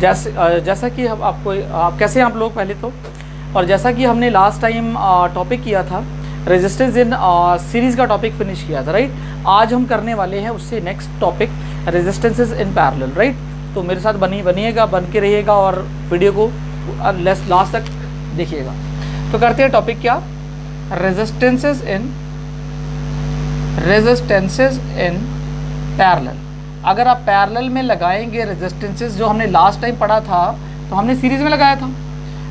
जैसा कि हम आपको कैसे हैं आप लोग पहले तो, और जैसा कि हमने लास्ट टाइम टॉपिक किया था रेजिस्टेंस इन सीरीज़ का टॉपिक फिनिश किया था, राइट। आज हम करने वाले हैं उससे next topic resistances in parallel, right. तो मेरे साथ बनिएगा, बन के रहिएगा और वीडियो को लास्ट तक देखिएगा। तो करते हैं टॉपिक क्या, रेजिस्टेंसेस इन पैरेलल। अगर आप पैरेलल में लगाएंगे रेजिस्टेंसेस, जो हमने लास्ट टाइम पढ़ा था तो हमने सीरीज़ में लगाया था।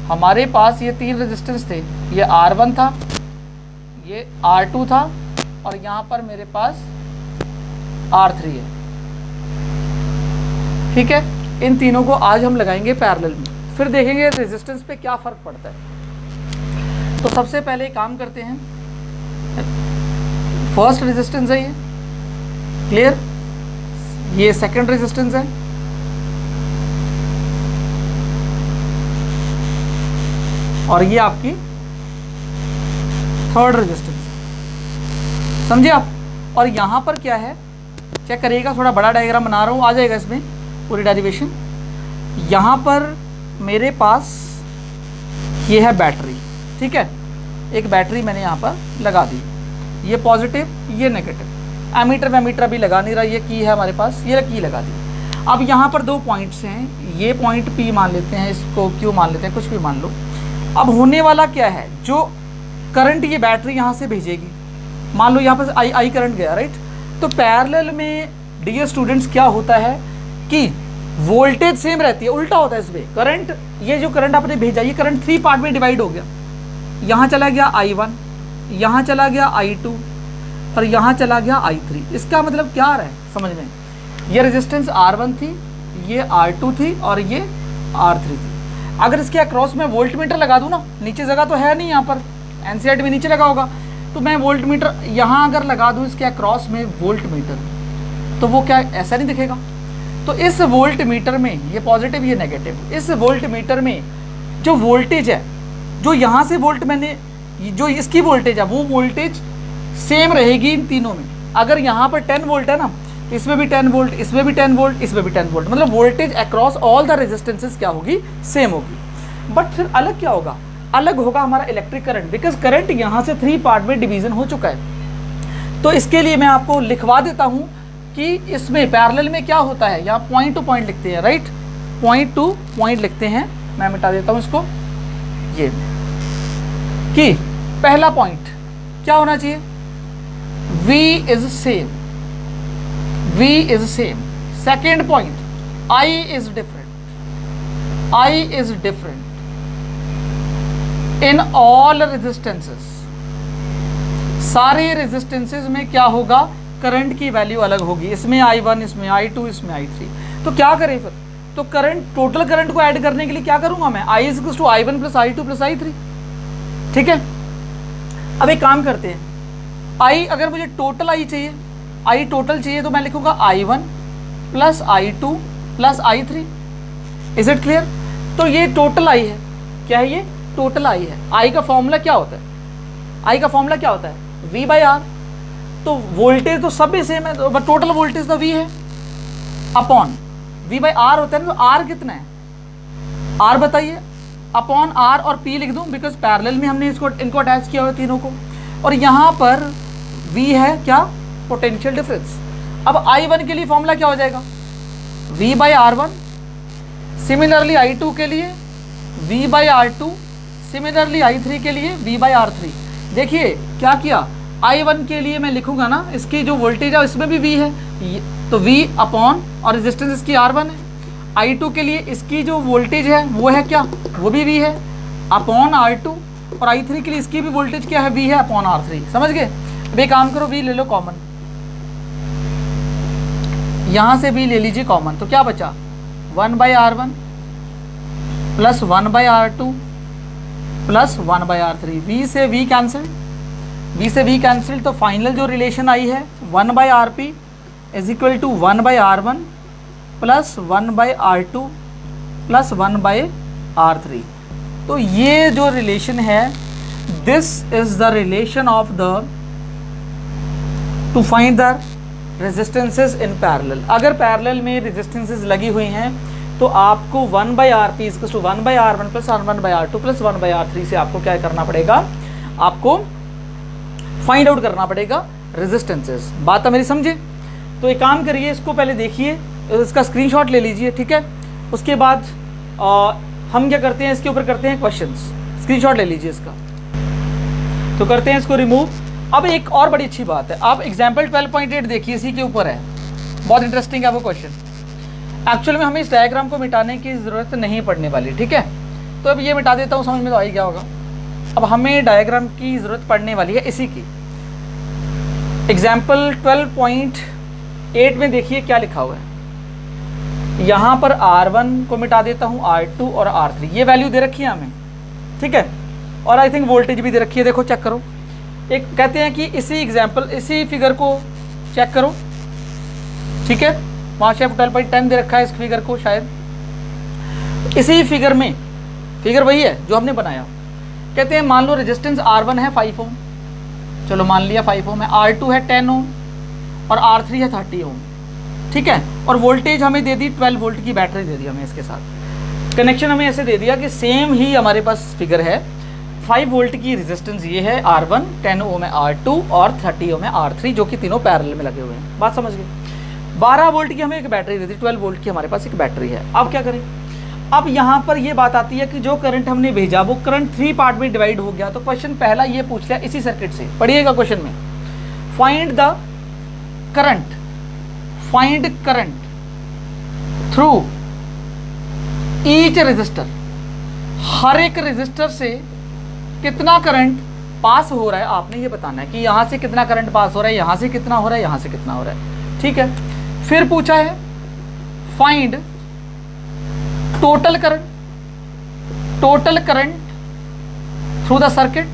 हमारे पास ये 3 रेजिस्टेंस थे, ये R1 था, ये R2 था और यहाँ पर मेरे पास R3 है, ठीक है। इन तीनों को आज हम लगाएंगे पैरेलल में, फिर देखेंगे रेजिस्टेंस पे क्या फ़र्क पड़ता है। तो सबसे पहले काम करते हैं, फर्स्ट रेजिस्टेंस है ये, क्लियर। ये सेकंड रेजिस्टेंस है, और ये आपकी थर्ड रेजिस्टेंस, समझे आप। और यहाँ पर क्या है, चेक करिएगा, थोड़ा बड़ा डायग्राम बना रहा हूँ, आ जाएगा इसमें पूरी डेरिवेशन। यहाँ पर मेरे पास ये है बैटरी, ठीक है। एक बैटरी मैंने यहाँ पर लगा दी, ये पॉजिटिव ये नेगेटिव, एमीटर वेमीटर अभी लगा नहीं रहा, ये की है हमारे पास, ये की लगा दी। अब यहाँ पर 2 पॉइंट्स हैं, ये पॉइंट P मान लेते हैं, इसको Q मान लेते हैं, कुछ भी मान लो। अब होने वाला क्या है, जो करंट ये बैटरी यहाँ से भेजेगी, मान लो यहाँ पर I करंट गया, राइट। तो पैरेलल में डियर स्टूडेंट्स क्या होता है कि वोल्टेज सेम रहती है, उल्टा होता है इसमें। करंट, ये जो करंट आपने भेजा, ये करंट 3 पार्ट में डिवाइड हो गया। यहाँ चला गया I1, यहाँ चला गया I2 और यहाँ चला गया I3। इसका मतलब क्या रहा है समझ में, ये रेजिस्टेंस R1 थी, ये R2 थी और ये R3 थी। अगर इसके अक्रॉस में वोल्ट मीटर लगा दूँ ना, नीचे जगह तो है नहीं, यहाँ पर एनसीईआरटी में नीचे लगा होगा, तो मैं वोल्ट मीटर यहाँ अगर लगा दूँ इसके अक्रॉस में वोल्ट मीटर, तो वो क्या ऐसा नहीं दिखेगा। तो इस वोल्ट मीटर में ये पॉजिटिव ये नेगेटिव, इस वोल्ट मीटर में जो वोल्टेज है, जो यहाँ से वोल्ट मैंने, जो इसकी वोल्टेज है वो वोल्टेज सेम रहेगी इन तीनों में। अगर यहाँ पर 10 वोल्ट है ना, इसमें भी 10 वोल्ट, इसमें भी 10 वोल्ट, इसमें भी 10 वोल्ट, मतलब voltage across all the resistances क्या होगी, सेम होगी। बट फिर अलग क्या होगा, अलग होगा हमारा इलेक्ट्रिक करंट, बिकॉज करंट यहाँ से 3 पार्ट में डिवीजन हो चुका है। तो इसके लिए मैं आपको लिखवा देता हूँ कि इसमें पैरेलल में क्या होता है, यहाँ पॉइंट टू पॉइंट लिखते हैं, राइट, पॉइंट टू पॉइंट लिखते हैं। मैं मिटा देता हूँ इसको, ये कि पहला पॉइंट क्या होना चाहिए, V is same, V is same. Second point, I is different, I is different in all resistances. सारे रेजिस्टेंसेस में क्या होगा, करंट की वैल्यू अलग होगी, इसमें I1, इसमें I2, इसमें I3। तो क्या करें फिर, तो करंट, टोटल करंट को ऐड करने के लिए क्या करूंगा मैं, I is to I1 plus I2 plus I3, ठीक है। अब एक काम करते हैं, I अगर मुझे टोटल I चाहिए, I टोटल चाहिए, तो मैं लिखूंगा I1 plus I2 plus I3। Is it clear. तो ये टोटल I है, क्या है ये, टोटल I है। I का फॉर्मूला क्या होता है, I का फॉर्मूला क्या होता है, V बाई R। तो वोल्टेज तो सब भी सेम है, बट टोटल वोल्टेज तो V है, अपॉन V बाई R होता है ना। तो R कितना है, R बताइए, अपॉन R और P लिख दूं, बिकॉज पैरेलल में हमने इनको अटैच किया हुआ तीनों को। और यहाँ पर V है क्या, पोटेंशियल डिफरेंस। अब I1 के लिए फॉर्मूला क्या हो जाएगा, V by R1, similarly I2 के लिए V by R2, similarly I3 के लिए V बाई R3। देखिए क्या किया, I1 के लिए मैं लिखूंगा ना, इसकी जो वोल्टेज है इसमें भी V है, तो V अपॉन, और रेजिस्टेंस इसकी R1 है। I2 के लिए इसकी जो वोल्टेज है वो है क्या, वो भी V है, अपॉन R2। और I3 के लिए इसकी भी वोल्टेज क्या है, V है अपॉन R3। समझ गए। अब एक काम करो, V ले लो कॉमन, यहाँ से V ले लीजिए कॉमन, तो क्या बचा, 1 by R1 plus 1 by R2 plus 1 by R3। V से V कैंसिल, V से V कैंसिल, तो फाइनल जो रिलेशन आई है 1 by RP is equal to 1 by R1 plus 1 by R2 plus 1 by R3। तो ये जो रिलेशन है, this is the relation of the, to find the resistances in parallel. अगर पैरेलल में रेजिस्टेंसेस लगी हुई हैं तो आपको 1/Rp equals to 1/R1 plus R1/R2 plus 1/R3 से आपको क्या करना पड़ेगा, आपको फाइंड आउट करना पड़ेगा रेजिस्टेंसेस। बात तो मेरी समझे? तो एक काम करिए, इसको पहले देखिए, इसका स्क्रीनशॉट ले लीजिए, ठीक है। उसके बाद हम क्या करते हैं, इसके ऊपर करते हैं क्वेश्चंस। स्क्रीनशॉट ले लीजिए इसका, तो करते हैं इसको रिमूव। अब एक और बड़ी अच्छी बात है, आप एग्जाम्पल 12.8 देखिए, इसी के ऊपर है, बहुत इंटरेस्टिंग है वो क्वेश्चन। एक्चुअल में हमें इस डायग्राम को मिटाने की ज़रूरत नहीं पड़ने वाली, ठीक है। तो अब ये मिटा देता हूँ, समझ में तो आई क्या होगा। अब हमें डायग्राम की ज़रूरत पड़ने वाली है इसी की। एग्जाम्पल 12.8 में देखिए क्या लिखा हुआ है। यहाँ पर R1 को मिटा देता हूँ, R2 और R3 ये वैल्यू दे रखी है हमें, ठीक है। और आई थिंक वोल्टेज भी दे रखी है, देखो चेक करो। एक कहते हैं कि इसी एग्जाम्पल, इसी फिगर को चेक करो, ठीक है। वहाँ से 12.10 दे रखा है इस फिगर को, शायद इसी फिगर में, फिगर वही है जो हमने बनाया। कहते हैं मान लो रेजिस्टेंस R1 है 5 ओम, चलो मान लिया 5 ओम है, R2 है 10 ओम और R3 है 30 ओम, ठीक है। और वोल्टेज हमें दे दी 12 वोल्ट की बैटरी दे दी हमें इसके साथ। कनेक्शन हमें ऐसे दे दिया कि सेम ही हमारे पास फिगर है, 5 वोल्ट की रेजिस्टेंस ये है R1, 10 ओम है R2 और 30 ओम है R3, जो कि तीनों पैरेलल में लगे हुए हैं। बात समझ गए? 12 वोल्ट की हमें एक बैटरी दे दी, 12 वोल्ट की हमारे पास एक बैटरी है। अब क्या करें? अब यहाँ पर ये बात आती है कि जो करंट हमने भेजा वो करंट 3 पार्ट में डिवाइड हो गया। तो क्वेश्चन पहला ये पूछ लिया इसी सर्किट से, पढ़िएगा क्वेश्चन में, find the current, find current through each resistor, हर एक रेजिस्टर से कितना करंट पास हो रहा है आपने ये बताना है कि यहाँ से कितना करंट पास हो रहा है, यहाँ से कितना हो रहा है, यहाँ से कितना हो रहा है, ठीक है। फिर पूछा है find total current, total current through the circuit,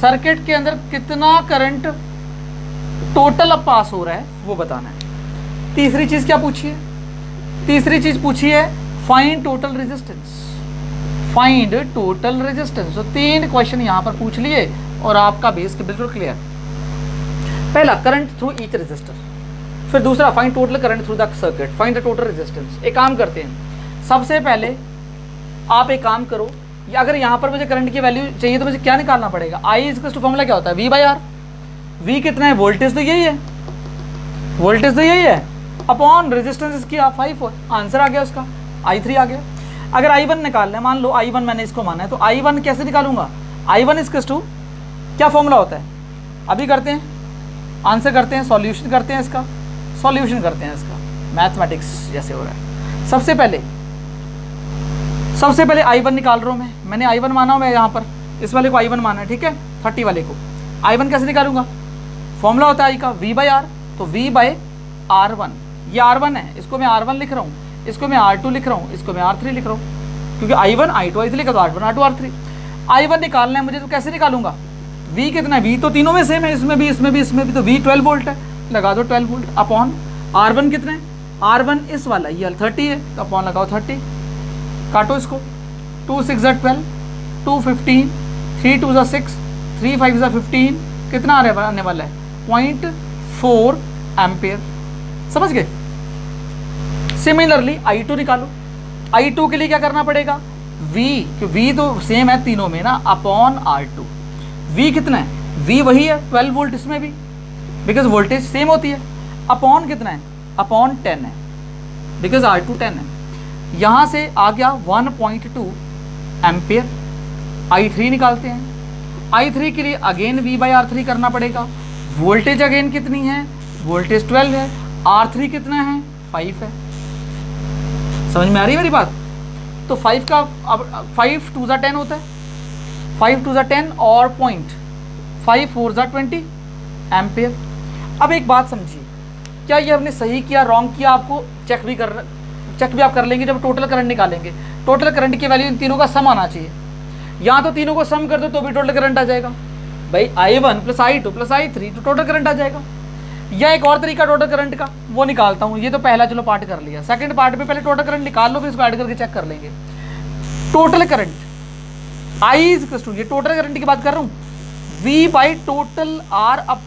circuit के अंदर कितना करंट टोटल अब पास हो रहा है वो बताना है। तीसरी चीज क्या पूछी है? तीसरी चीज पूछी है find total resistance, find total resistance. तो 3 क्वेश्चन यहां पर पूछ लिए और आपका बेस बिल्कुल क्लियर। पहला करंट थ्रू ईच रेजिस्टर, फिर दूसरा find total current through the circuit, find the total resistance. एक काम करते हैं, सबसे पहले आप एक काम करो, अगर यहां पर मुझे करंट की वैल्यू चाहिए तो मुझे क्या निकालना पड़ेगा? I इक्वल्स टू फॉर्मूला क्या होता है? V/R। V कितना है? वोल्टेज तो यही है, वोल्टेज तो यही है, अपॉन रेजिस्टेंस इसकी 5 हो, आंसर आ गया उसका, I3 आ गया। अगर I1 निकालना है, मान लो I1 मैंने इसको माना है, तो I1 कैसे निकालूंगा? I1 इक्वल्स टू क्या फॉर्मूला होता है? अभी करते हैं, आंसर करते हैं, सॉल्यूशन करते हैं, इसका सॉल्यूशन करते हैं, इसका मैथमेटिक्स जैसे हो रहा है। सबसे पहले I1 निकाल रहा हूँ मैंने I1 माना हूँ, मैं यहाँ पर इस वाले को I1 माना है, ठीक है, 30 वाले को। I1 कैसे निकालूंगा? फॉर्मूला होता है I का V/R, तो V/R1, ये R1 है, इसको मैं R1 लिख रहा हूँ, इसको मैं R2 लिख रहा हूँ, इसको मैं R3 लिख रहा हूँ, क्योंकि I1 I2 I3 लिखा तो R1 R2 R3। I1 निकालना है मुझे, तो कैसे निकालूंगा? V कितना है? V तो तीनों में सेम है, इसमें भी, इसमें भी, इसमें भी, तो V 12 वोल्ट है, लगा दो 12 वोल्ट, अपॉन R1 कितना है? R1 इस वाला ये 30 है, तो अपॉन लगाओ 30, काटो इसको, 2 6 12, 2 15, 3 2 6, 3 5 15, कितना आने वाला है? 0.4 एम्पेयर। समझ गए? सिमिलरली I2 निकालो, I2 के लिए क्या करना पड़ेगा? V, क्योंकि V तो सेम है तीनों में ना, अपॉन R2। V कितना है? V वही है 12 वोल्ट, इसमें भी, बिकॉज वोल्टेज सेम होती है। अपॉन कितना है? अपॉन 10 है, बिकॉज R2 10 है। यहाँ से आ गया 1.2 एम्पेयर। I3 निकालते हैं, I3 के लिए अगेन V/R3 करना पड़ेगा। वोल्टेज अगेन कितनी है? वोल्टेज 12 है, R3 कितना है? 5 है। समझ में आ रही है मेरी बात? तो 5 का, अब 5 2 10 होता है, 5 2 10 और 0.5 4 20 एम्पेयर। अब एक बात समझिए, क्या ये हमने सही किया, रॉन्ग किया, आपको चेक भी आप कर लेंगे जब टोटल करंट निकालेंगे। टोटल करंट की वैल्यू इन तीनों का सम आना चाहिए, या तो तीनों को सम कर दो तो भी टोटल करंट आ जाएगा भाई, I1 plus I2 plus I3 तो टोटल करंट आ जाएगा। या एक और तरीका टोटल करंट का, वो निकालता हूँ। ये तो पहला चलो पार्ट कर लिया, सेकंड पार्ट में पहले टोटल करंट निकाल लो, फिर इसको ऐड करके चेक कर लेंगे। Total current I equals to, ये टोटल करंट की बात कर रहा हूँ, V by total R up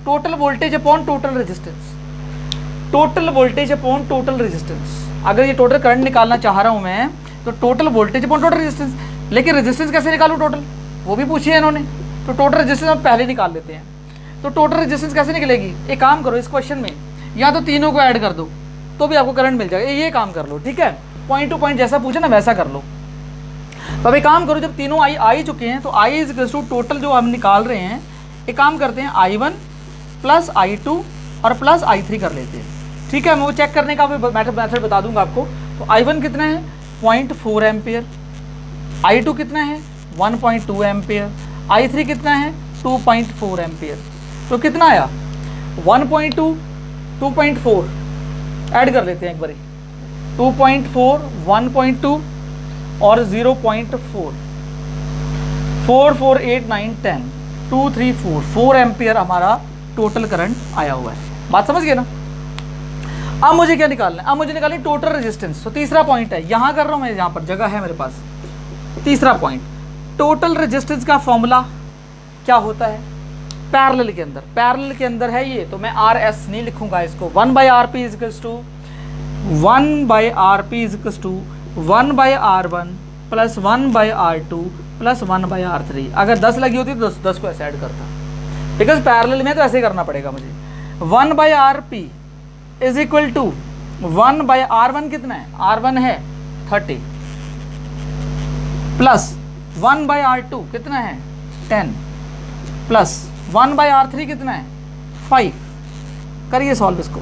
total voltage upon total resistance, total voltage upon total resistance. अगर ये टोटल करंट निकालना चाह रहा हूँ मैं तो total voltage upon total resistance, लेकिन रेजिस्टेंस कैसे निकालूँ टोटल, वो भी पूछी है इन्होंने। तो टोटल रेजिस्टेंस हम पहले निकाल लेते हैं। तो टोटल रेजिस्टेंस कैसे निकलेगी, एक काम करो इस क्वेश्चन में या तो तीनों को ऐड कर दो तो भी आपको करंट मिल जाएगा, ये काम कर लो, ठीक है। पॉइंट टू पॉइंट जैसा पूछा ना वैसा कर लो। तो अब एक काम करो, जब तीनों आई आ ही चुके हैं तो I is equals to total जो हम निकाल रहे हैं, एक काम करते हैं I1 प्लस I2 और प्लस I3 कर लेते हैं, ठीक है। मैं वो चेक करने का मेथड बता दूंगा आपको। तो I1 कितना है 0.4 एम्पियर, I2 कितना है 1.2 एम्पियर, I3 कितना है 2.4 एम्पियर। तो कितना आया 1.2 2.4 ऐड कर लेते हैं एक बारी, 2.4 1.2 और 0.4 4 4 8 9 10 2 3 4 4 एम्पियर हमारा टोटल करंट आया हुआ है। बात समझ गए ना। अब मुझे क्या निकालना है, अब मुझे निकालनी टोटल रेजिस्टेंस। तो तीसरा पॉइंट है, यहाँ कर रहा हूँ मैं, यहाँ पर जगह है मेरे पास। तीसरा पॉइंट, टोटल रेजिस्टेंस का फॉर्मूला क्या होता है पैरेलल के अंदर, पैरेलल के अंदर है ये, तो मैं RS नहीं लिखूंगा इसको, 1/RP is equals to 1/RP is equals to 1/R1 plus 1/R2 plus 1/R3। अगर 10 लगी होती तो 10 को ऐसे ऐड करता, बिकॉज पैरेलल में तो ऐसे करना पड़ेगा मुझे। 1/RP is equal to 1/R1 कितना है, R1 है 30 प्लस 1/R2 कितना है 10 प्लस 1/R3 कितना है 5। करिए सॉल्व इसको।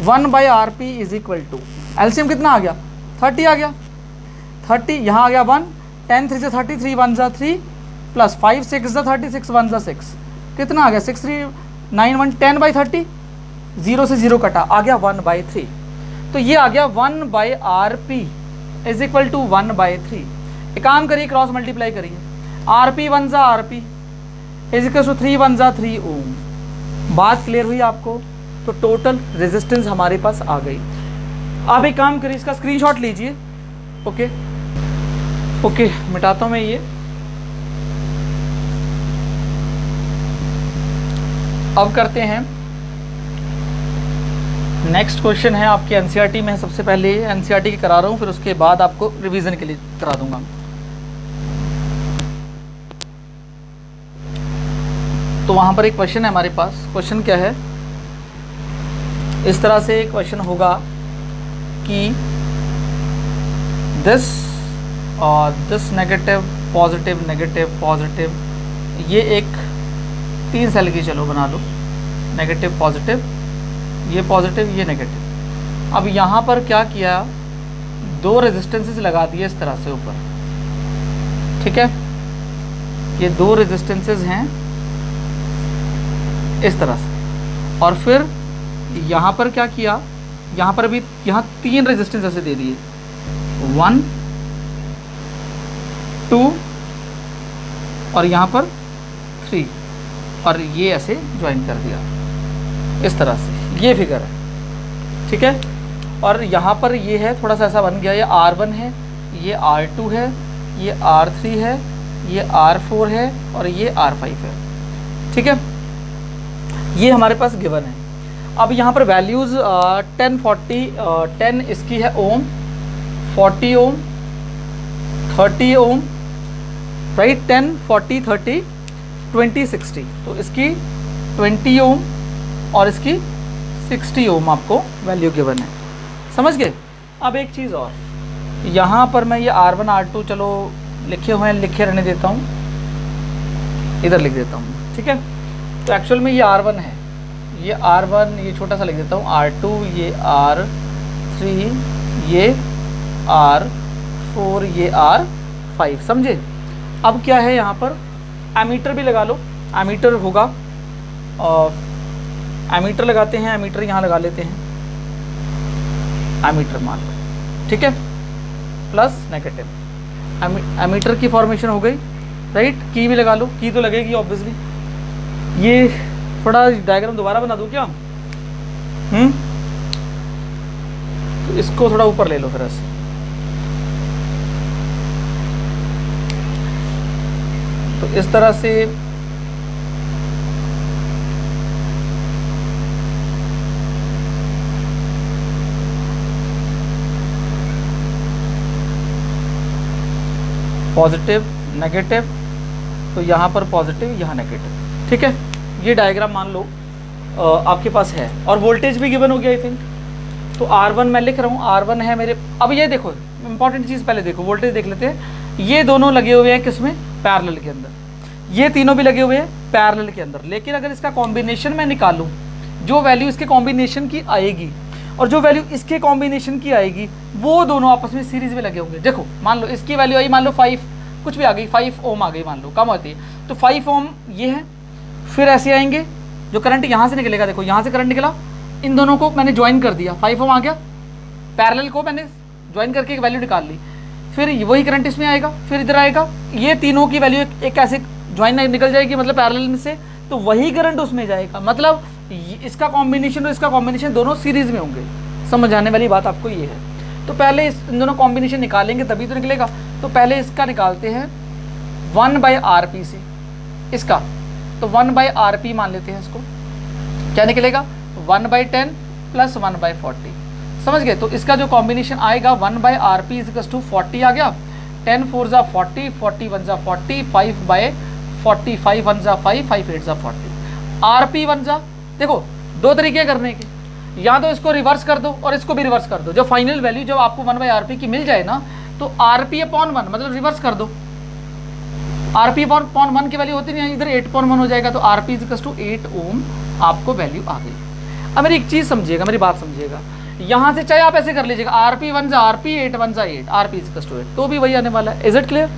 1/RP is equal to LCM कितना आ गया 30 आ गया, 30 यहाँ आ गया 1, 10 3 से 30, 3 1 जा 3 प्लस 5 6 जा 30, 6 1 जा 6, कितना आ गया 6 3 9 1 10/30, 0 से 0 कटा, आ गया 1/3। तो ये आ गया 1/RP इज इक्वल टू 1/3। एक काम करिए क्रॉस मल्टीप्लाई करिए, RP 1 जा RP इज इक्वल टू 3 1 जा 3 ओम। बात क्लियर हुई आपको। तो टोटल रेजिस्टेंस हमारे पास आ गई। आप एक काम करिए, इसका स्क्रीनशॉट लीजिए। ओके ओके, मिटाता हूँ मैं ये। अब करते हैं नेक्स्ट क्वेश्चन है आपके एनसीईआरटी में। सबसे पहले एनसीईआरटी की करा रहा हूँ, फिर उसके बाद आपको रिवीजन के लिए करा दूंगा। तो वहाँ पर एक क्वेश्चन है हमारे पास। क्वेश्चन क्या है, इस तरह से क्वेश्चन होगा कि दिस नेगेटिव पॉजिटिव, ये एक 3 सेल की चलो बना लो, नेगेटिव पॉजिटिव, ये पॉजिटिव ये नेगेटिव। अब यहाँ पर क्या किया, 2 रेजिस्टेंसेस लगा दिए इस तरह से ऊपर, ठीक है। ये 2 रेजिस्टेंसेस हैं इस तरह से, और फिर यहाँ पर क्या किया, यहाँ पर भी यहाँ 3 रेजिस्टेंस ऐसे दे दिए, 1 2 और यहाँ पर 3, और ये ऐसे ज्वाइन कर दिया इस तरह से। ये फिगर है, ठीक है। और यहाँ पर ये है थोड़ा सा ऐसा बन गया, ये R1 है, ये R2 है, ये R3 है, ये R4 है और ये R5 है, ठीक है। ये हमारे पास गिवन है। अब यहाँ पर वैल्यूज़ 10 40 10 इसकी है ओम, 40 ओम, 30 ओम, राइट, 10 40 30 20 60। तो इसकी 20 ओम और इसकी 60 ओम आपको वैल्यू गिवन है, समझ गए। अब एक चीज़ और, यहाँ पर मैं ये R1 R2 चलो लिखे हुए हैं, लिखे रहने देता हूँ, इधर लिख देता हूँ, ठीक है। तो एक्चुअल में ये R1 है, ये R1 ये छोटा सा लिख देता हूँ, R2 ये R3 ये R4 ये R5, समझे। अब क्या है यहाँ पर, एमीटर भी लगा लो, एमीटर होगा, एमीटर लगाते हैं, एमीटर यहाँ लगा लेते हैं, एमीटर मान लो, ठीक है, प्लस नेगेटिव। एमीटर की फॉर्मेशन हो गई, राइट। की भी लगा लो, की तो लगेगी ऑब्वियसली। ये थोड़ा डायग्राम दोबारा बना दूँ क्या, तो इसको थोड़ा ऊपर ले लो फिर ऐसे, तो इस तरह से पॉजिटिव नेगेटिव, तो यहाँ पर पॉजिटिव यहाँ नेगेटिव, ठीक है। ये डायग्राम मान लो आपके पास है, और वोल्टेज भी गिवन हो गया आई थिंक। तो R1 मैं लिख रहा हूँ, R1 है मेरे। अब ये देखो इंपॉर्टेंट चीज़ पहले देखो, वोल्टेज देख लेते हैं। ये दोनों लगे हुए हैं किसमें, पैरेलल के अंदर, ये तीनों भी लगे हुए हैं पैरेलल के अंदर। लेकिन अगर इसका कॉम्बिनेशन मैं निकालूं, जो वैल्यू इसके कॉम्बिनेशन की आएगी और जो वैल्यू इसके कॉम्बिनेशन की आएगी, वो दोनों आपस में सीरीज में लगे होंगे। देखो मान लो इसकी वैल्यू आई, मान लो 5 कुछ भी आ गई, 5 ओम आ गई, मान लो कम होती है तो 5 ओम ये है। फिर ऐसे आएंगे, जो करंट यहाँ से निकलेगा, देखो यहाँ से करंट निकला, इन दोनों को मैंने ज्वाइन कर दिया, 5 ओम आ गया, पैरेलल को मैंने ज्वाइन करके एक वैल्यू निकाल ली। फिर वही करंट इसमें आएगा, फिर इधर आएगा, ये तीनों की वैल्यू एक ऐसे ज्वाइन निकल जाएगी, मतलब पैरेलल में से, तो वही करंट उसमें जाएगा। मतलब इसका कॉम्बिनेशन और इसका कॉम्बिनेशन दोनों सीरीज में होंगे। समझ आने वाली बात आपको ये है। तो पहले इन दोनों कॉम्बिनेशन निकालेंगे तभी तो निकलेगा। तो पहले इसका निकालते हैं 1/RP से इसका, तो 1/RP मान लेते हैं इसको। क्या निकलेगा 1/10 + 1/40, समझ गए। तो इसका जो कॉम्बिनेशन आएगा 1/RP = 40 आ गया, 10 4 = 40, 40 1 = 40, 5/40, 5 1 = 5, 5 8 = 40। RP 1 जा, देखो दो तरीके करने के, या तो इसको रिवर्स कर दो और इसको भी रिवर्स कर दो। जो फाइनल वैल्यू जब आपको 1/RP की मिल जाए ना, तो RP/1 मतलब रिवर्स कर दो। RP/1 की वैल्यू होती नहीं है, इधर 8/1 हो जाएगा, तो RP = 8 ओम आपको वैल्यू आ गई। अब मेरी एक चीज़ समझिएगा, मेरी बात समझिएगा, यहाँ से चाहे आप ऐसे कर लीजिएगा, RP 1 = RP, 8 1 = 8, RP = 8, तो भी वही आने वाला है। Is it clear?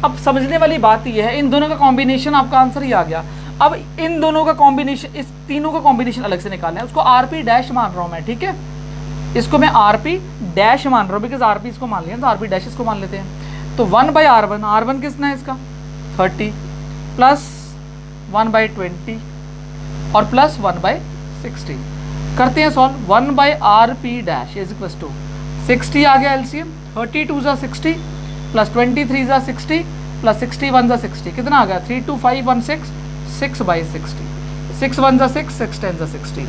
अब समझने वाली बात ये है, इन दोनों का कॉम्बिनेशन आपका आंसर ही आ गया। अब इन दोनों का कॉम्बिनेशन, इस तीनों का कॉम्बिनेशन अलग से निकालना है, उसको RP' मान रहा हूँ मैं, ठीक है। इसको मैं RP' मान रहा हूँ, बिकॉज RP इसको मान लिया, तो RP' इसको मान लेते हैं। तो 1/R1, R1 कितना है इसका 30, प्लस 1/20 और प्लस 1/60 करते हैं सॉल्व। 1/RP' = 60 आ गया एलसीएम, 32 = 60 प्लस 23 = 60 प्लस 61 = 60, कितना आ गया 3 2 5 1 6, 6/60, 6 1 = 6, 6 10 = 60।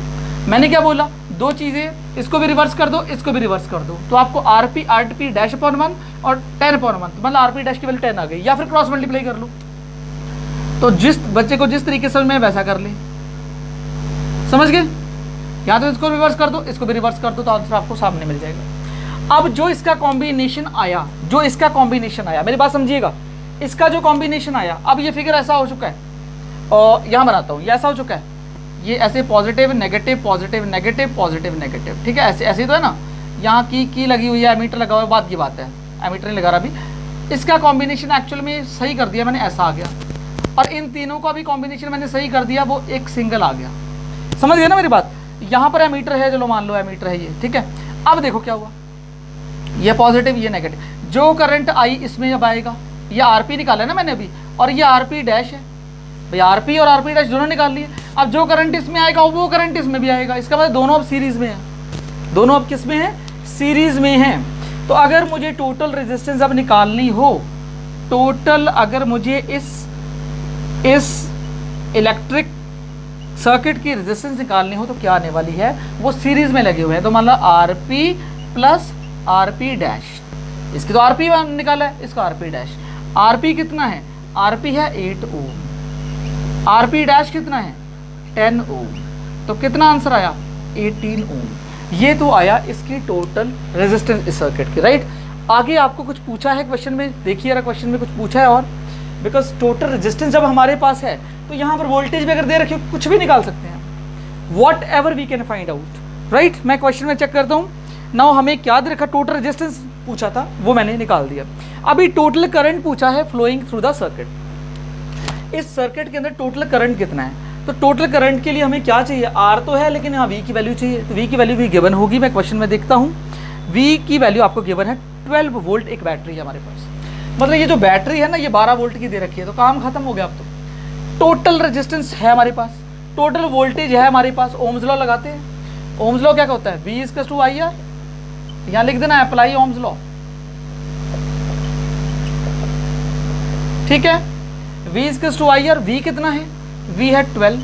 मैंने क्या बोला, दो चीज़ें, इसको भी रिवर्स कर दो, इसको भी रिवर्स कर दो, तो आपको RP'/1 और 10/1, मतलब RP' की वैल्यू 10 आ गई। या फिर क्रॉस मल्टीप्लाई कर लो, तो जिस बच्चे को जिस तरीके से मैं वैसा कर ले, समझ गए। या तो इसको रिवर्स कर दो, इसको भी रिवर्स कर दो, तो आंसर आपको सामने मिल जाएगा। अब जो इसका कॉम्बिनेशन आया, मेरी बात समझिएगा, इसका जो कॉम्बिनेशन आया, अब ये फिगर ऐसा हो चुका है, और यहाँ बनाता हूँ, ये ऐसा हो चुका है, ये ऐसे positive negative positive negative positive negative, ठीक है, ऐसे ऐसे तो है ना। यहाँ की लगी हुई है, एमीटर लगा हुआ है, बात की बात है, एमीटर नहीं लगा रहा अभी। इसका कॉम्बिनेशन एक्चुअल में सही कर दिया मैंने, ऐसा आ गया, और इन तीनों का भी कॉम्बिनेशन मैंने सही कर दिया, वो एक सिंगल आ गया। समझ गए ना मेरी बात। यहाँ पर एमीटर है, चलो मान लो एमीटर है ये, ठीक है। अब देखो क्या हुआ, ये पॉजिटिव ये नेगेटिव, जो करंट आई इसमें अब आएगा, ये RP निकाला है ना मैंने अभी, और ये RP' है भाई, RP और RP' दोनों निकाल लिए। अब जो करंट इसमें आएगा वो करंट इसमें भी आएगा, इसका मतलब दोनों अब सीरीज में है, दोनों अब किस में है, सीरीज में है। तो अगर मुझे टोटल रेजिस्टेंस अब निकालनी हो, टोटल अगर मुझे इस इलेक्ट्रिक सर्किट की रेजिस्टेंस निकालनी हो, तो क्या आने वाली है, वो सीरीज में लगे हुए हैं। तो मान लो RP + RP', इसकी तो RP निकाला है, इसका RP'। RP कितना है, RP है 8 ओम, RP' कितना है 10 ओम, तो कितना आंसर आया 18 ओम। ये तो आया इसकी टोटल रेजिस्टेंस इस सर्किट की, राइट। आगे आपको कुछ पूछा है क्वेश्चन में, देखिए यार क्वेश्चन में कुछ पूछा है, और बिकॉज टोटल रेजिस्टेंस जब हमारे पास है, तो यहाँ पर वोल्टेज भी अगर दे रखी हो, कुछ भी निकाल सकते हैं, whatever we can find out, right. मैं क्वेश्चन में चेक करता हूँ। नाउ हमें क्या दे रखा, टोटल रेजिस्टेंस पूछा था, वो मैंने निकाल दिया। अभी टोटल करंट पूछा है फ्लोइंग थ्रू द सर्किट। इस सर्किट के अंदर टोटल करंट कितना है, तो टोटल करंट के लिए हमें क्या चाहिए, R तो है, लेकिन यहाँ V की वैल्यू चाहिए। तो V की वैल्यू भी गिवन होगी, मैं क्वेश्चन में देखता हूँ। V की वैल्यू आपको गिवन है 12 वोल्ट, एक बैटरी है हमारे पास, मतलब ये जो बैटरी है ना, ये 12 वोल्ट की दे रखी है, तो काम खत्म हो गया। अब तो टोटल रेजिस्टेंस है हमारे पास, टोटल वोल्टेज है हमारे पास, ओम्स लॉ लगाते हैं। ओम्स लॉ क्या होता है, V = IR, यहाँ लिख देना अप्लाई ओम्स लॉ, ठीक है। V = IR, V कितना है, V है 12,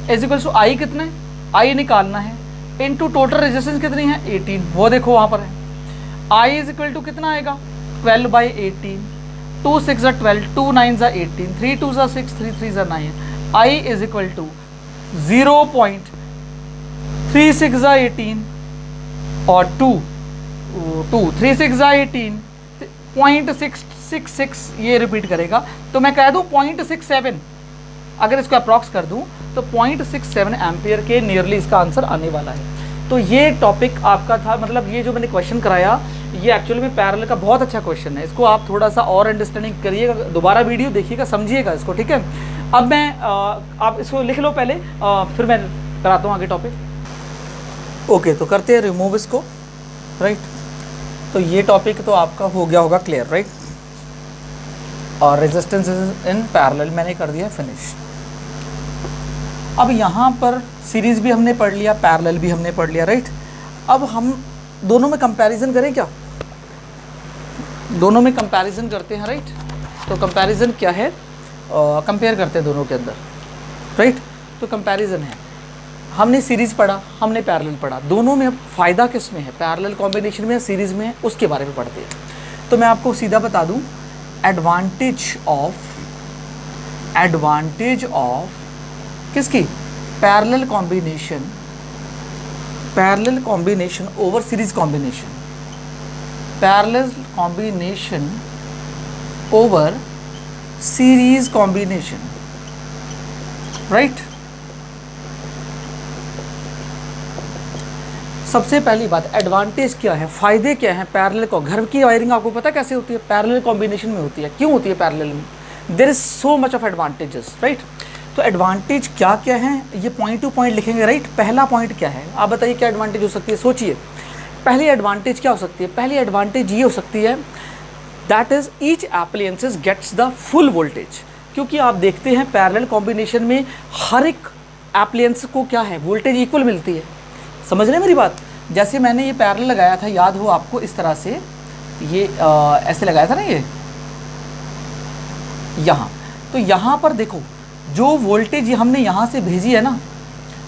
= I कितना है, I निकालना है, इनटू टोटल रेजिस्टेंस कितनी है 18, वो देखो वहाँ पर है। I = कितना आएगा 12/18, 2 6 are 12, 2 9 are 18, 3 2 are 6, 3 3 are 9. I is equal to 0.36 are 18 और 2 3 6 are 18, 0.666 ये रिपीट करेगा, तो मैं कह दूँ 0.67, अगर इसको अप्रॉक्स कर दूँ तो 0.67 एम्पियर के नियरली इसका आंसर आने वाला है। तो ये टॉपिक आपका था, मतलब ये जो मैंने क्वेश्चन कराया ये एक्चुअली में पैरेलल का बहुत अच्छा क्वेश्चन है। इसको आप थोड़ा सा और अंडरस्टैंडिंग करिएगा, दोबारा वीडियो देखिएगा, समझिएगा इसको, ठीक है। अब मैं आप इसको लिख लो पहले, फिर मैं कराता हूँ आगे टॉपिक। ओके, तो करते हैं रिमूव इसको, राइट। तो ये टॉपिक तो आपका हो गया होगा क्लियर, राइट। और रेजिस्टेंस इन पैरेलल मैंने कर दिया फिनिश। अब यहाँ पर सीरीज़ भी हमने पढ़ लिया, पैरेलल भी हमने पढ़ लिया, राइट। अब हम दोनों में कंपैरिजन करें क्या? दोनों में कंपैरिजन करते हैं, राइट। तो कंपैरिजन क्या है, कंपेयर करते हैं दोनों के अंदर, राइट। तो कंपैरिजन है, हमने सीरीज़ पढ़ा, हमने पैरेलल पढ़ा, दोनों में अब फ़ायदा किस में है, पैरेलल कॉम्बिनेशन में या सीरीज़ में है, उसके बारे में पढ़ते हैं। तो मैं आपको सीधा बता दूं, एडवांटेज ऑफ किसकी, parallel combination over series combination, parallel combination over series combination, right. सबसे पहली बात, एडवांटेज क्या है, फ़ायदे क्या हैं पैरेलल को। घर की वायरिंग आपको पता कैसे होती है, पैरेलल कॉम्बिनेशन में होती है। क्यों होती है पैरेलल में? There is so much of advantages, right. तो एडवांटेज क्या क्या हैं, ये पॉइंट टू पॉइंट लिखेंगे, राइट। पहला पॉइंट क्या है, आप बताइए क्या एडवांटेज हो सकती है, सोचिए। पहली एडवांटेज क्या हो सकती है? पहली एडवांटेज ये हो सकती है, that is each appliances gets the full voltage. क्योंकि आप देखते हैं पैरेलल कॉम्बिनेशन में हर एक एप्लायंस को क्या है, वोल्टेज इक्वल मिलती है। समझ रहे मेरी बात? जैसे मैंने ये पैरेलल लगाया था, याद हो आपको, इस तरह से ये ऐसे लगाया था ना, ये यहाँ। तो यहाँ पर देखो, जो वोल्टेज हमने यहाँ से भेजी है ना,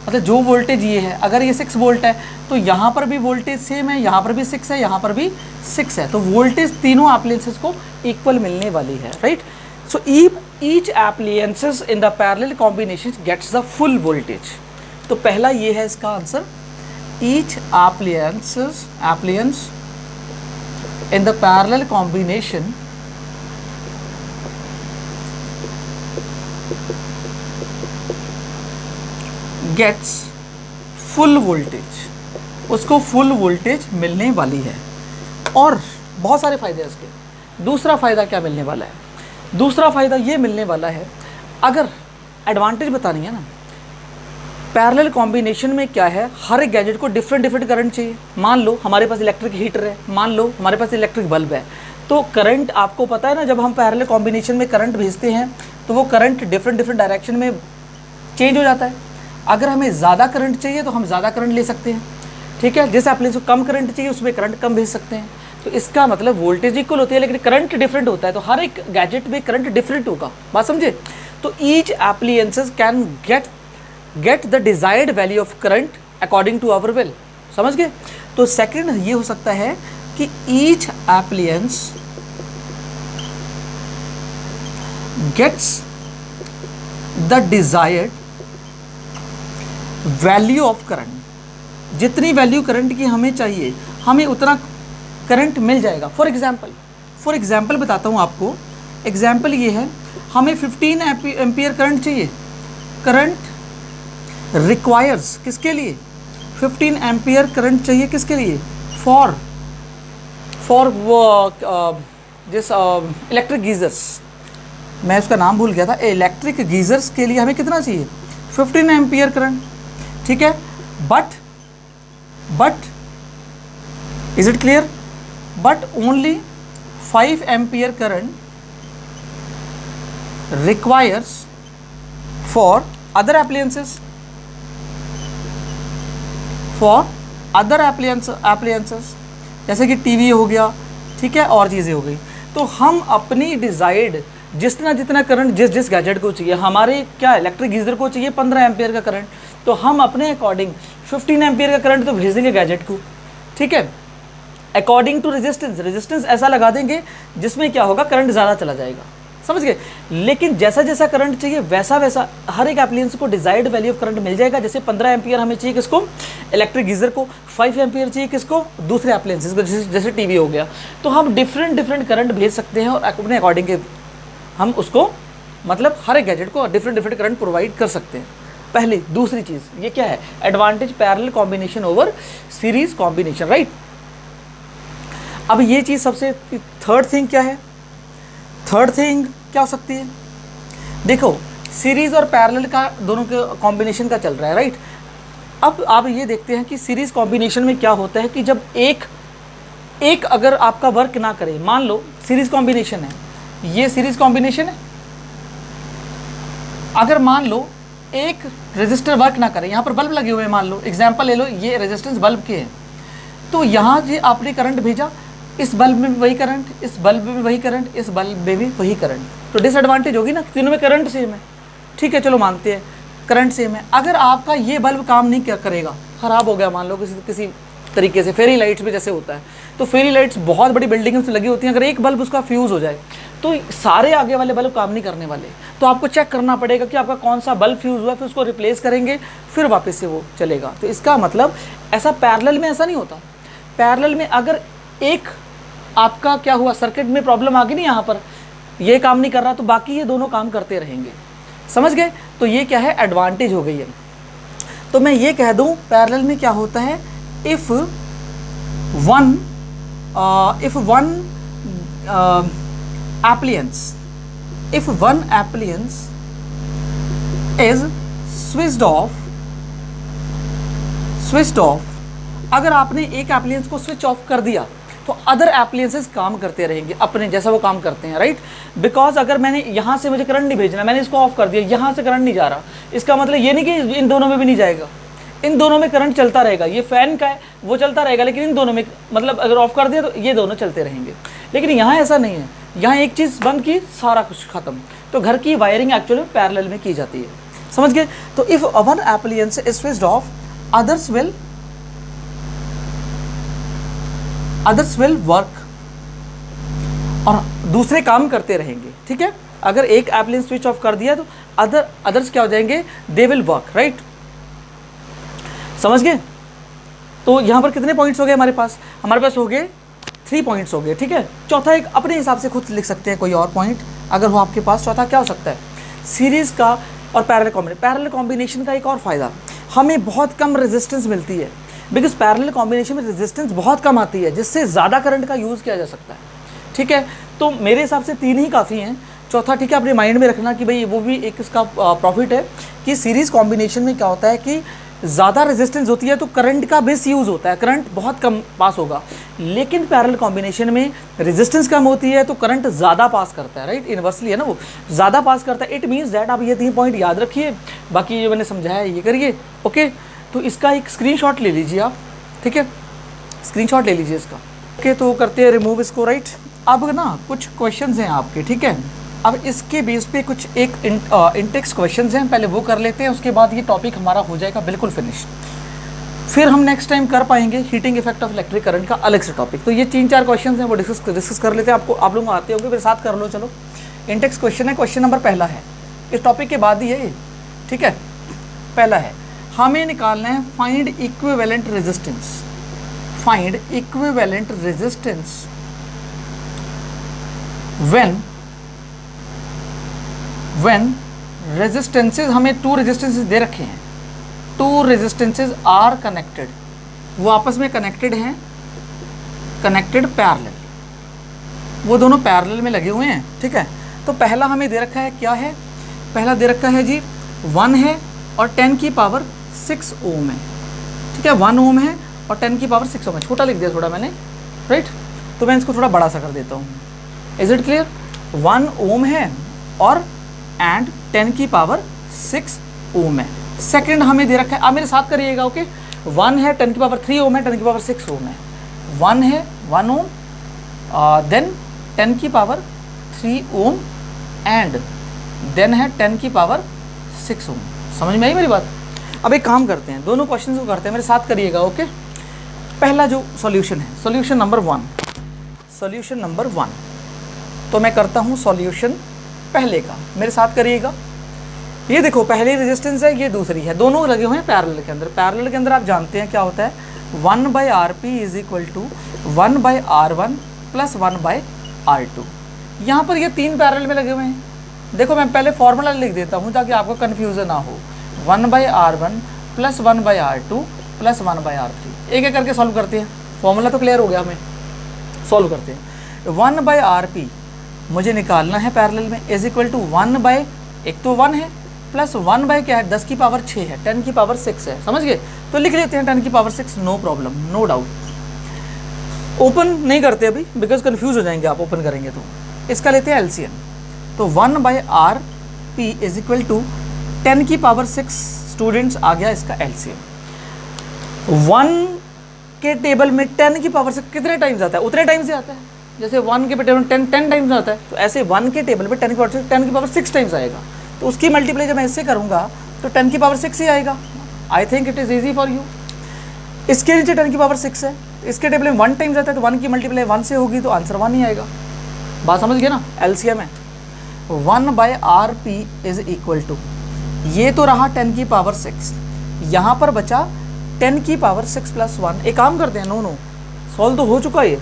मतलब जो वोल्टेज ये है, अगर ये 6 वोल्ट है तो यहाँ पर भी वोल्टेज सेम है, यहाँ पर भी 6 है, यहाँ पर भी 6 है। तो वोल्टेज तीनों एप्लायंसेस को इक्वल मिलने वाली है, right. So each appliances in the parallel combination gets the full voltage. तो पहला ये है इसका answer, each appliance in the parallel combination gets full voltage, उसको फुल वोल्टेज मिलने वाली है। और बहुत सारे फायदे हैं इसके। दूसरा फ़ायदा क्या मिलने वाला है? दूसरा फ़ायदा ये मिलने वाला है, अगर एडवांटेज बतानी है ना, पैरेलल कॉम्बिनेशन में क्या है, हर एक गैजेट को डिफरेंट करंट चाहिए। मान लो हमारे पास इलेक्ट्रिक हीटर है, मान लो हमारे पास इलेक्ट्रिक बल्ब है, तो करंट आपको पता है ना, जब हम पैरेलल कॉम्बिनेशन में करंट भेजते हैं तो वो करंट डिफरेंट डायरेक्शन में चेंज हो जाता है। अगर हमें ज़्यादा करंट चाहिए तो हम ज़्यादा करंट ले सकते हैं, ठीक है। जैसे एप्लायंस को कम करंट चाहिए, उसमें करंट कम भेज सकते हैं। तो इसका मतलब वोल्टेज इक्वल होती है लेकिन करंट डिफरेंट होता है, तो हर एक गैजेट में करंट डिफरेंट होगा। बात समझे? तो each appliances can get the desired value of current according to our will. समझ गए? तो सेकंड ये हो सकता है कि each appliance gets the desired value of current. जितनी वैल्यू करंट की हमें चाहिए, हमें उतना करंट मिल जाएगा। फॉर एग्जाम्पल बताता हूँ आपको। एग्जाम्पल ये है, हमें 15 एम्पियर करंट चाहिए। करंट रिक्वायर्स किसके लिए? 15 एम्पियर करंट चाहिए किसके लिए? फॉर जिस इलेक्ट्रिक गीजर्स, मैं उसका नाम भूल गया था, इलेक्ट्रिक गीजर्स के लिए हमें कितना चाहिए? 15 एम्पियर करंट, ठीक है। But is it clear? But only 5 ampere current requires for other appliances, जैसे कि टीवी हो गया, ठीक है, और चीज़ें हो गई। तो हम अपनी डिज़ायर्ड जितना करंट जिस गैजेट को चाहिए, हमारे क्या इलेक्ट्रिक गीजर को चाहिए 15 एम्पियर का करंट, तो हम अपने अकॉर्डिंग 15 एम्पियर का करंट तो भेज देंगे गैजेट को, ठीक है। अकॉर्डिंग टू रेजिस्टेंस, रेजिस्टेंस ऐसा लगा देंगे जिसमें क्या होगा, करंट ज़्यादा चला जाएगा, समझ गए। लेकिन जैसा जैसा करंट चाहिए वैसा वैसा हर एक एप्लियंस को डिजायर्ड वैल्यू ऑफ करंट मिल जाएगा। जैसे 15 एम्पियर हमें चाहिए किसको, इलेक्ट्रिक गीजर को, 5 एम्पियर चाहिए किसको, दूसरे एप्लियंसेस को, जैसे टीवी हो गया। तो हम डिफरेंट करंट भेज सकते हैं और अपने अकॉर्डिंग हम उसको मतलब हर एक गैजेट को डिफरेंट करंट प्रोवाइड कर सकते हैं। पहली दूसरी चीज़ ये क्या है, advantage parallel combination over series combination, right. अब ये चीज़ सबसे थर्ड थिंग क्या है, थर्ड थिंग क्या हो सकती है, देखो सीरीज और पैरेलल का दोनों के कॉम्बिनेशन का चल रहा है, राइट। अब आप ये देखते हैं कि सीरीज कॉम्बिनेशन में क्या होता है कि जब एक अगर आपका वर्क ना करे, मान लो सीरीज कॉम्बिनेशन है, ये सीरीज कॉम्बिनेशन है, अगर मान लो एक रेजिस्टर वर्क ना करे, यहाँ पर बल्ब लगे हुए हैं, मान लो एग्जांपल ले लो, ये रेजिस्टेंस बल्ब के हैं, तो यहाँ जो आपने करंट भेजा, इस बल्ब में भी वही करंट, इस बल्ब में भी वही करंट, इस बल्ब में भी वही करंट, तो डिसएडवांटेज होगी ना, तीनों में करंट सेम है, ठीक है, चलो मानते हैं करंट सेम है। अगर आपका ये बल्ब काम नहीं क्या करेगा, ख़राब हो गया मान लो किसी तरीके से, फेरी लाइट्स में जैसे होता है, तो फेरी लाइट्स बहुत बड़ी बिल्डिंग से लगी होती हैं, अगर एक बल्ब उसका फ्यूज़ हो जाए तो सारे आगे वाले बल्ब काम नहीं करने वाले, तो आपको चेक करना पड़ेगा कि आपका कौन सा बल्ब फ्यूज़ हुआ, फिर उसको रिप्लेस करेंगे, फिर वापस से वो चलेगा। तो इसका मतलब ऐसा पैरेलल में ऐसा नहीं होता। पैरेलल में अगर एक आपका क्या हुआ, सर्किट में प्रॉब्लम आ गई नहीं, यहाँ पर ये काम नहीं कर रहा, तो बाकी ये दोनों काम करते रहेंगे, समझ गए। तो ये क्या है, एडवांटेज हो गई है। तो मैं ये कह दूँ पैरेलल में क्या होता है, if one appliance is switched off, अगर आपने एक एप्लियंस को स्विच ऑफ कर दिया तो अदर एप्लियंसेस काम करते रहेंगे अपने जैसा वो काम करते हैं, राइट। बिकॉज अगर मैंने यहाँ से मुझे करंट नहीं भेजना, मैंने इसको ऑफ कर दिया, यहाँ से करंट नहीं जा रहा, इसका मतलब ये नहीं कि इन दोनों में भी नहीं जाएगा, इन दोनों में करंट चलता रहेगा। ये फैन का है वो चलता रहेगा, लेकिन इन दोनों में मतलब अगर ऑफ कर दिया तो ये दोनों चलते रहेंगे। लेकिन यहाँ ऐसा नहीं है, यहाँ एक चीज़ बंद की सारा कुछ खत्म। तो घर की वायरिंग एक्चुअली पैरेलल में की जाती है, समझ गए। तो if one appliances is switched off, others will work, और दूसरे काम करते रहेंगे, ठीक है। अगर एक एप्लियंस स्विच ऑफ कर दिया तो अदर्स क्या हो जाएंगे, दे विल वर्क, राइट, समझ गए। तो यहाँ पर कितने पॉइंट्स हो गए हमारे पास हो गए 3 पॉइंट्स हो गए, ठीक है। चौथा एक अपने हिसाब से खुद लिख सकते हैं कोई और पॉइंट अगर हो आपके पास। चौथा क्या हो सकता है, सीरीज़ का और पैरेलल कॉम्बिनेशन का एक और फ़ायदा, हमें बहुत कम रेजिस्टेंस मिलती है, बिकॉज पैरेलल कॉम्बिनेशन में रेजिस्टेंस बहुत कम आती है, जिससे ज़्यादा करंट का यूज़ किया जा सकता है, ठीक है। तो मेरे हिसाब से 3 ही काफ़ी हैं। चौथा ठीक है, अपने माइंड में रखना कि भाई वो भी एक इसका प्रॉफिट है कि सीरीज़ कॉम्बिनेशन में क्या होता है कि ज़्यादा रेजिस्टेंस होती है तो करंट का बेस यूज़ होता है, करंट बहुत कम पास होगा। लेकिन पैरेलल कॉम्बिनेशन में रेजिस्टेंस कम होती है तो करंट ज़्यादा पास करता है, राइट, इन्वर्सली है ना, वो ज़्यादा पास करता है। इट मीन्स दैट आप ये 3 पॉइंट याद रखिए, बाकी जो मैंने समझाया है ये करिए, ओके। तो इसका एक स्क्रीनशॉट ले लीजिए आप, ठीक है, स्क्रीनशॉट ले लीजिए इसका, ओके। तो करते हैं रिमूव इसको, राइट। अब ना कुछ क्वेश्चंस हैं आपके, ठीक है। अब इसके बेस पे कुछ एक इंटेक्स क्वेश्चंस हैं, पहले वो कर लेते हैं, उसके बाद ये टॉपिक हमारा हो जाएगा बिल्कुल फिनिश। फिर हम नेक्स्ट टाइम कर पाएंगे heating effect of electric current का अलग से टॉपिक। तो ये 3-4 क्वेश्चंस हैं वो डिस्कस कर लेते हैं। आप लोग आते होंगे, मेरे साथ कर लो, चलो। इंटेक्स क्वेश्चन है, क्वेश्चन नंबर पहला है, इस टॉपिक के बाद ही है ये, ठीक है। पहला है, हमें निकालना है find equivalent resistance when resistances, हमें 2 रेजिस्टेंसेज दे रखे हैं, 2 रेजिस्टेंसेज आर कनेक्टेड, वो आपस में कनेक्टेड हैं, कनेक्टेड पैरेलल, वो दोनों पैरेलल में लगे हुए हैं, ठीक है। तो पहला हमें दे रखा है, क्या है, पहला दे रखा है जी 1 है और 10 की पावर 6 ओम है, ठीक है। 1 ओम है और 10 की पावर 6 ओम है, छोटा लिख दिया थोड़ा मैंने, राइट। तो मैं इसको थोड़ा बड़ा सा कर देता हूँ, इज इट क्लियर। 1 ओम है और एंड 10 की पावर 6 ओम है। सेकंड हमें दे रखा है, आप मेरे साथ करिएगा, ओके। 1 है, 10 की पावर 3 ओम है, 10 की पावर 6 ओम है। 1 है 1 ओम, देन 10 की पावर 3 ओम एंड देन है 10 की पावर 6 ओम। समझ में आई मेरी बात। अब एक काम करते हैं, दोनों क्वेश्चन को करते हैं, मेरे साथ करिएगा, ओके। पहला जो सॉल्यूशन है, सॉल्यूशन नंबर 1, तो मैं करता हूँ सॉल्यूशन पहले का, मेरे साथ करिएगा। ये देखो पहली रेजिस्टेंस है, ये दूसरी है, दोनों लगे हुए हैं पैरेलल के अंदर। पैरेलल के अंदर आप जानते हैं क्या होता है, 1/Rp is equal to 1/R1 plus 1/R2। यहाँ पर ये तीन पैरेलल में लगे हुए हैं। देखो मैं पहले फॉर्मूला लिख देता हूँ ताकि आपको कन्फ्यूज़न ना हो। 1/R1 plus 1/R2 plus 1/R3। एक एक करके सॉल्व करते हैं, फॉर्मूला तो क्लियर हो गया, हमें सॉल्व करते हैं। 1/Rp मुझे निकालना है पैरेलल में, इज इक्वल टू 1/, एक तो 1 है, प्लस 1/ क्या है, 10 की पावर 6 है, 10 की पावर 6 है, समझ गए। तो लिख लेते हैं 10 की power 6, no problem, no doubt. Open नहीं करते अभी बिकॉज कन्फ्यूज हो जाएंगे आप ओपन करेंगे तो। इसका लेते हैं एलसीएम, तो 1/Rp इज इक्वल टू 10 की पावर 6 स्टूडेंट्स आ गया इसका एलसीएम। 1 के टेबल में 10 की पावर 6 कितने टाइम्स आता है, उतने टाइम से आता है। जैसे 1 के टेबल में 10 टाइम्स आता है, तो ऐसे 1 के टेबल में 10 की पावर 6 टाइम्स आएगा। तो उसकी मल्टीप्लाई जब मैं इससे करूँगा तो 10 की पावर 6 ही आएगा। I think it is easy for you. इसके नीचे 10 की पावर 6 है, इसके टेबल में 1 टाइम्स आता है, तो 1 की मल्टीप्लाई 1 से होगी तो आंसर 1 ही आएगा। बात समझ गए ना, एलसीएम है 1/Rp इज इक्वल टू, ये तो रहा 10 की पावर 6, यहाँ पर बचा 10 की पावर 6 प्लस 1। एक काम करते हैं, नो सॉल्व तो हो चुका है,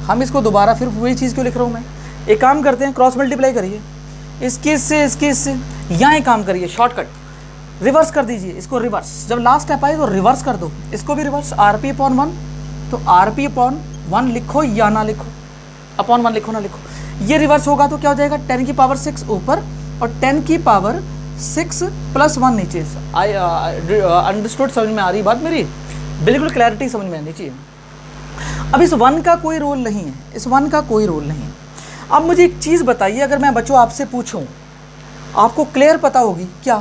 हम इसको दोबारा फिर वही चीज़ क्यों लिख रहा हूँ मैं। एक काम करते हैं, क्रॉस मल्टीप्लाई करिए, इसके इससे यहाँ एक काम करिए, शॉर्टकट रिवर्स कर दीजिए इसको, रिवर्स। जब लास्ट स्टेप आए तो रिवर्स कर दो, इसको भी रिवर्स। Rp/1, तो Rp/1 लिखो या ना लिखो, अपॉन 1 लिखो ना लिखो, ये रिवर्स होगा तो क्या हो जाएगा, 10 की पावर 6 ऊपर और 10 की पावर 6 प्लस 1 नीचे। आई अंडरस्टूड, समझ में आ रही बात मेरी, बिल्कुल क्लैरिटी समझ में आनी चाहिए। अब इस 1 का कोई रोल नहीं है, इस 1 का कोई रोल नहीं है। अब मुझे एक चीज़ बताइए, अगर मैं बच्चों आपसे पूछूं, आपको क्लियर पता होगी क्या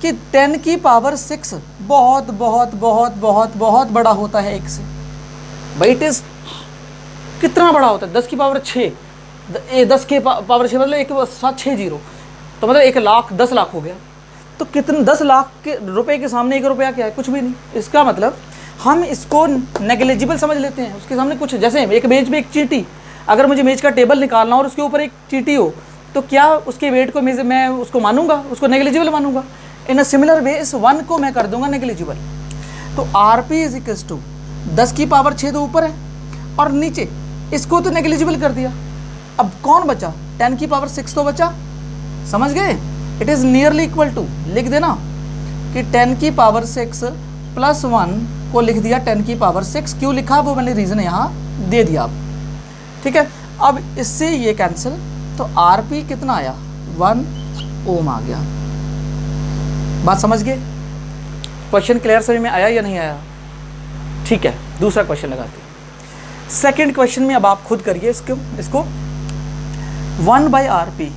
कि 10 की पावर 6 बहुत बहुत बहुत बहुत बहुत बड़ा होता है 1 से। भाई इट इज़ कितना बड़ा होता है, 10 की पावर 6, 10 के पावर 6 मतलब 1/7 60, तो मतलब 1 लाख 10 लाख हो गया। तो कितने 10 लाख के रुपए के सामने 1 रुपया क्या है, कुछ भी नहीं। इसका मतलब हम इसको नेग्लिजिबल समझ लेते हैं, उसके सामने कुछ। जैसे एक मेज पे एक चींटी, अगर मुझे मेज का टेबल निकालना और उसके ऊपर एक चींटी हो, तो क्या उसके वेट को मैं उसको मानूंगा, उसको नेग्लिजिबल मानूंगा। इन अ सिमिलर वे इस 1 को मैं कर दूंगा नेग्लिजिबल। तो Rp इज इक्वल्स टू 10 की पावर 6 तो ऊपर है और नीचे, इसको तो नेग्लिजिबल कर दिया। अब कौन बचा, 10 की पावर 6 तो बचा, समझ गए। It is nearly equal to, लिख देना कि 10 की पावर 6 प्लस 1 को लिख दिया 10 की पावर 6। क्यों लिखा वो मैंने रीज़न यहाँ दे दिया आप, ठीक है। अब इससे ये कैंसिल, तो Rp कितना आया, 1 ओम आ गया। बात समझ गए, क्वेश्चन क्लियर समझ में आया या नहीं आया, ठीक है। दूसरा क्वेश्चन लगाते हैं। सेकंड क्वेश्चन में अब आप खुद करिए इसको 1/Rp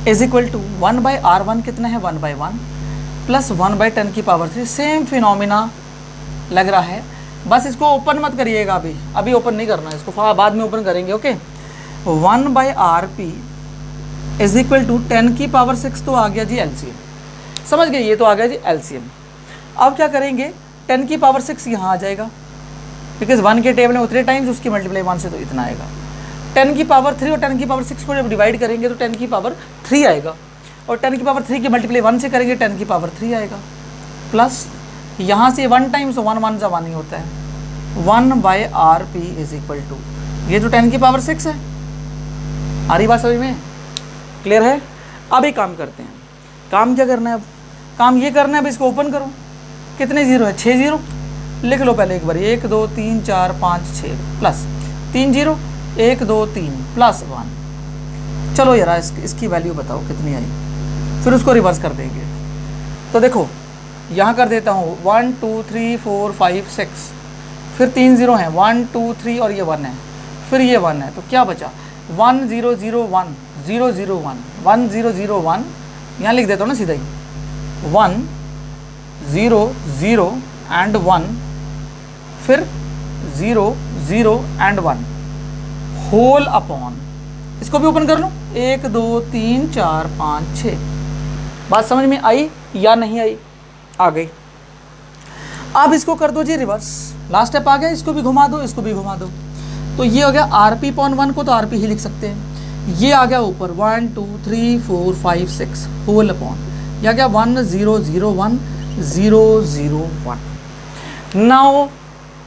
is equal to 1/R1 कितना है, 1/1 प्लस 1/10 की पावर 3। सेम फिनोमिना लग रहा है, बस इसको ओपन मत करिएगा, अभी ओपन नहीं करना है इसको, बाद में ओपन करेंगे, okay. 1/Rp is equal to 10 की पावर 6 तो आ गया जी एलसीएम, समझ गए, ये तो आ गया जी एलसीएम। अब क्या करेंगे, 10 की पावर 6 यहाँ आ जाएगा, बिकॉज 1 के टेबल में उतने टाइम्स, उसकी मल्टीप्लाई 1 से तो इतना आएगा। 10 की पावर 3 और 10 की पावर 6 को जब डिवाइड करेंगे तो 10 की पावर 3 आएगा, और 10 की पावर 3 की मल्टीप्लाई 1 से करेंगे 10 की पावर 3 आएगा, प्लस यहाँ से 1 टाइम्स 1 जमा नहीं होता है। 1/Rp इज इक्वल टू, ये जो 10 की पावर 6 है, आ रही बात समझ में, क्लियर है। अब एक काम करते हैं, काम क्या करना है, अब काम ये करना है, अब इसको ओपन करो, कितने जीरो है, 6 जीरो, लिख लो पहले एक बार, 1 2 3 4 5 6 प्लस 3 जीरो, 1 2 3 प्लस 1। चलो यार इसकी वैल्यू बताओ कितनी आई, फिर उसको रिवर्स कर देंगे। तो देखो यहाँ कर देता हूँ 1 2 3 4 5 6, फिर 3 जीरो हैं, 1 2 3 और ये 1 है, फिर ये 1 है, तो क्या बचा 1 0 0 1 0 0 1 1 0 0 1, यहाँ लिख देता हूँ ना सीधा ही, 1 0 0 एंड 1, फिर 0 0 एंड 1 होल अपॉन, इसको भी ओपन कर लो, 1 2 3 4 5 6। बात समझ में आई या नहीं आई, आ गई। अब इसको कर दो जी रिवर्स, लास्ट स्टेप आ गया, इसको भी घुमा दो, इसको भी घुमा दो, तो ये हो गया RP अपॉन 1 को तो RP ही लिख सकते हैं, ये आ गया ऊपर 1 2 3 4 5 6 होल अपॉन, ये आ गया 1 0 0 1 0 0 1। नाउ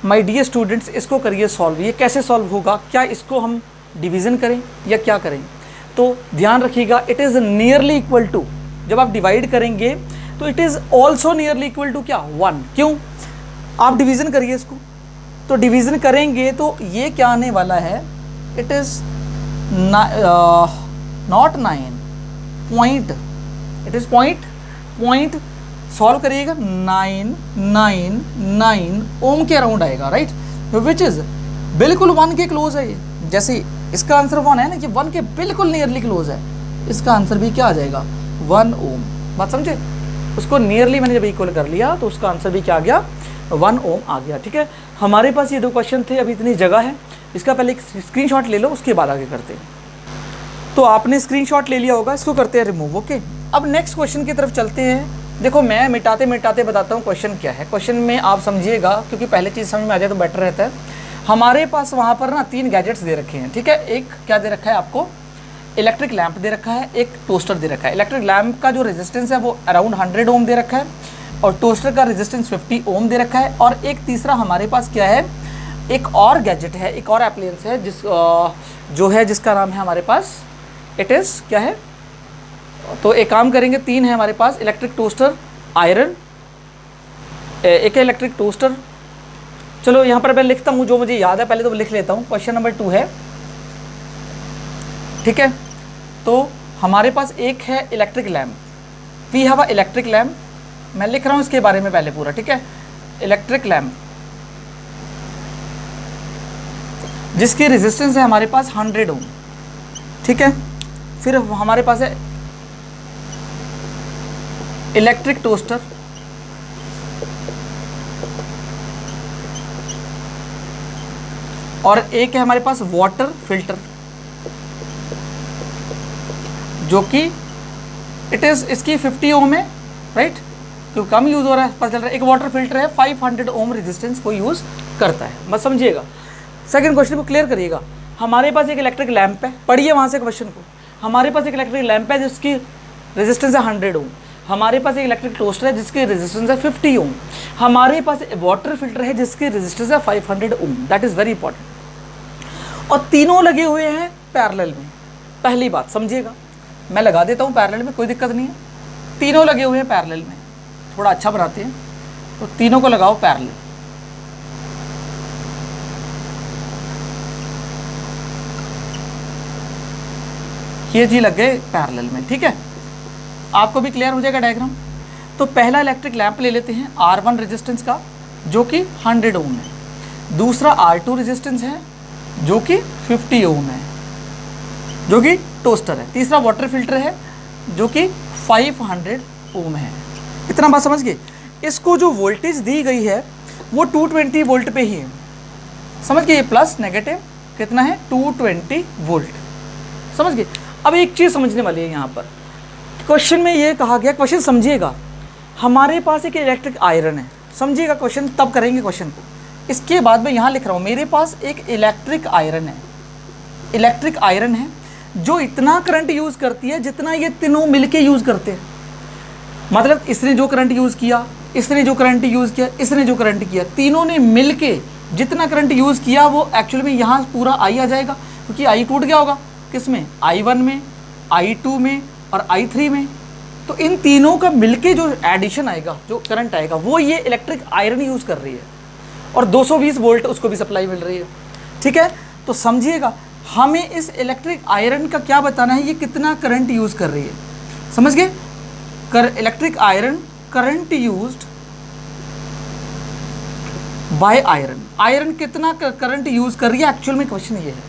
माय डियर स्टूडेंट्स, इसको करिए सॉल्व। ये कैसे सॉल्व होगा, क्या इसको हम डिवीज़न करें या क्या करें? तो ध्यान रखिएगा, it is nearly equal to, जब आप डिवाइड करेंगे तो it is also nearly equal to क्या 1। क्यों? आप डिवीज़न करिए इसको, तो डिवीज़न करेंगे तो ये क्या आने वाला है, it is not 9 point, it is point solve करिएगा 999 ओम के अराउंड आएगा, राइट, विच इज़ बिल्कुल 1 के क्लोज है। ये जैसे इसका आंसर 1 है ना, कि 1 के बिल्कुल नियरली क्लोज है, इसका आंसर भी क्या आ जाएगा 1 ओम। बात समझे? उसको नियरली मैंने जब इक्वल कर लिया तो उसका आंसर भी क्या आ गया 1 ओम आ गया। ठीक है, हमारे पास ये 2 क्वेश्चन थे, अभी इतनी जगह है, इसका पहले एक स्क्रीनशॉट ले लो, उसके बाद आगे करते हैं। तो आपने स्क्रीनशॉट ले लिया होगा, इसको करते हैं रिमूव। ओके, अब नेक्स्ट क्वेश्चन की तरफ चलते हैं। देखो मैं मिटाते मिटाते बताता हूँ क्वेश्चन क्या है। क्वेश्चन में आप समझिएगा, क्योंकि पहले चीज़ समझ में आ जाए तो बेटर रहता है। हमारे पास वहाँ पर ना 3 गैजेट्स दे रखे हैं, ठीक है। एक क्या दे रखा है आपको, इलेक्ट्रिक लैंप दे रखा है, एक टोस्टर दे रखा है। इलेक्ट्रिक लैंप का जो रेजिस्टेंस है वो अराउंड 100 ओम दे रखा है, और टोस्टर का रेजिस्टेंस 50 ओम दे रखा है। और एक तीसरा हमारे पास क्या है, एक और गैजेट है, एक और एप्लायंस है जो है जिसका नाम है हमारे पास, इट इज़ क्या है, तो एक काम करेंगे, 3 है हमारे पास, इलेक्ट्रिक टोस्टर, आयरन, एक है इलेक्ट्रिक टोस्टर। चलो यहाँ पर मैं लिखता हूँ जो मुझे याद है, पहले तो लिख लेता हूँ। क्वेश्चन नंबर 2 है, ठीक है। तो हमारे पास एक है electric lamp, we have a electric lamp, मैं लिख रहा हूँ इसके बारे में पहले पूरा, ठीक है। इलेक्ट्रिक लैम्प जिसकी रेजिस्टेंस है हमारे पास 100 ओम, ठीक है। फिर हमारे पास है इलेक्ट्रिक टोस्टर, और एक है हमारे पास वाटर फिल्टर, जो कि इट इज़, इसकी 50 ओम है, राइट, क्यों कम यूज़ हो रहा है, पता चल रहा है। एक वाटर फिल्टर है, 500 ओम रेजिस्टेंस को यूज़ करता है, बस समझिएगा। सेकंड क्वेश्चन को क्लियर करिएगा। हमारे पास एक इलेक्ट्रिक लैंप है, पढ़िए वहाँ से क्वेश्चन को। हमारे पास एक इलेक्ट्रिक लैंप है जिसकी रेजिस्टेंस है 100 ओम। हमारे पास एक इलेक्ट्रिक टोस्टर है जिसकी रेजिस्टेंस है 50 ओम। हमारे पास वाटर फिल्टर है जिसकी रेजिस्टेंस है 500 ohm. That is very important. और तीनों लगे हुए हैं पैरेलल में। पहली बात समझिएगा, मैं लगा देता हूँ पैरेलल में, कोई दिक्कत नहीं है। तीनों लगे हुए हैं पैरेलल में, थोड़ा अच्छा बनाते हैं, तो तीनों को लगाओ पैरेलल। ये जी लग गए पैरेलल में, ठीक है। आपको भी क्लियर हो जाएगा डायग्राम। तो पहला इलेक्ट्रिक लैंप ले लेते हैं R1 रेजिस्टेंस का, जो कि 100 ओम है। दूसरा R2 रेजिस्टेंस है जो कि 50 ओम है, जो कि टोस्टर है। तीसरा वाटर फिल्टर है जो कि 500 ओम है। इतना बात समझ गए। इसको जो वोल्टेज दी गई है वो 220 वोल्ट पे ही है, समझ गए। प्लस नेगेटिव कितना है 220 वोल्ट, समझ गए। अब एक चीज़ समझने वाली है यहाँ पर, क्वेश्चन में ये कहा गया, क्वेश्चन समझिएगा, हमारे पास एक इलेक्ट्रिक आयरन है, समझिएगा क्वेश्चन तब करेंगे क्वेश्चन को। इसके बाद मैं यहाँ लिख रहा हूँ, मेरे पास एक इलेक्ट्रिक आयरन है, इलेक्ट्रिक आयरन है जो इतना करंट यूज़ करती है जितना ये तीनों मिलके यूज़ करते हैं। मतलब इसने जो करंट यूज़ किया, इसने जो करंट यूज़ किया, इसने जो करंट किया, तीनों ने मिलके जितना करंट यूज़ किया वो एक्चुअली में यहाँ पूरा आई आ जाएगा, क्योंकि आई टूट गया होगा किस में, I1 में, I2 में और I3 में। तो इन तीनों का मिलके जो एडिशन आएगा, जो करंट आएगा, वो ये इलेक्ट्रिक आयरन यूज़ कर रही है, और 220 वोल्ट उसको भी सप्लाई मिल रही है, ठीक है। तो समझिएगा, हमें इस इलेक्ट्रिक आयरन का क्या बताना है, ये कितना करंट यूज़ कर रही है, समझ गए। Electric iron current used by iron, iron कितना करंट यूज़ कर रही है, एक्चुअल में क्वेश्चन ये है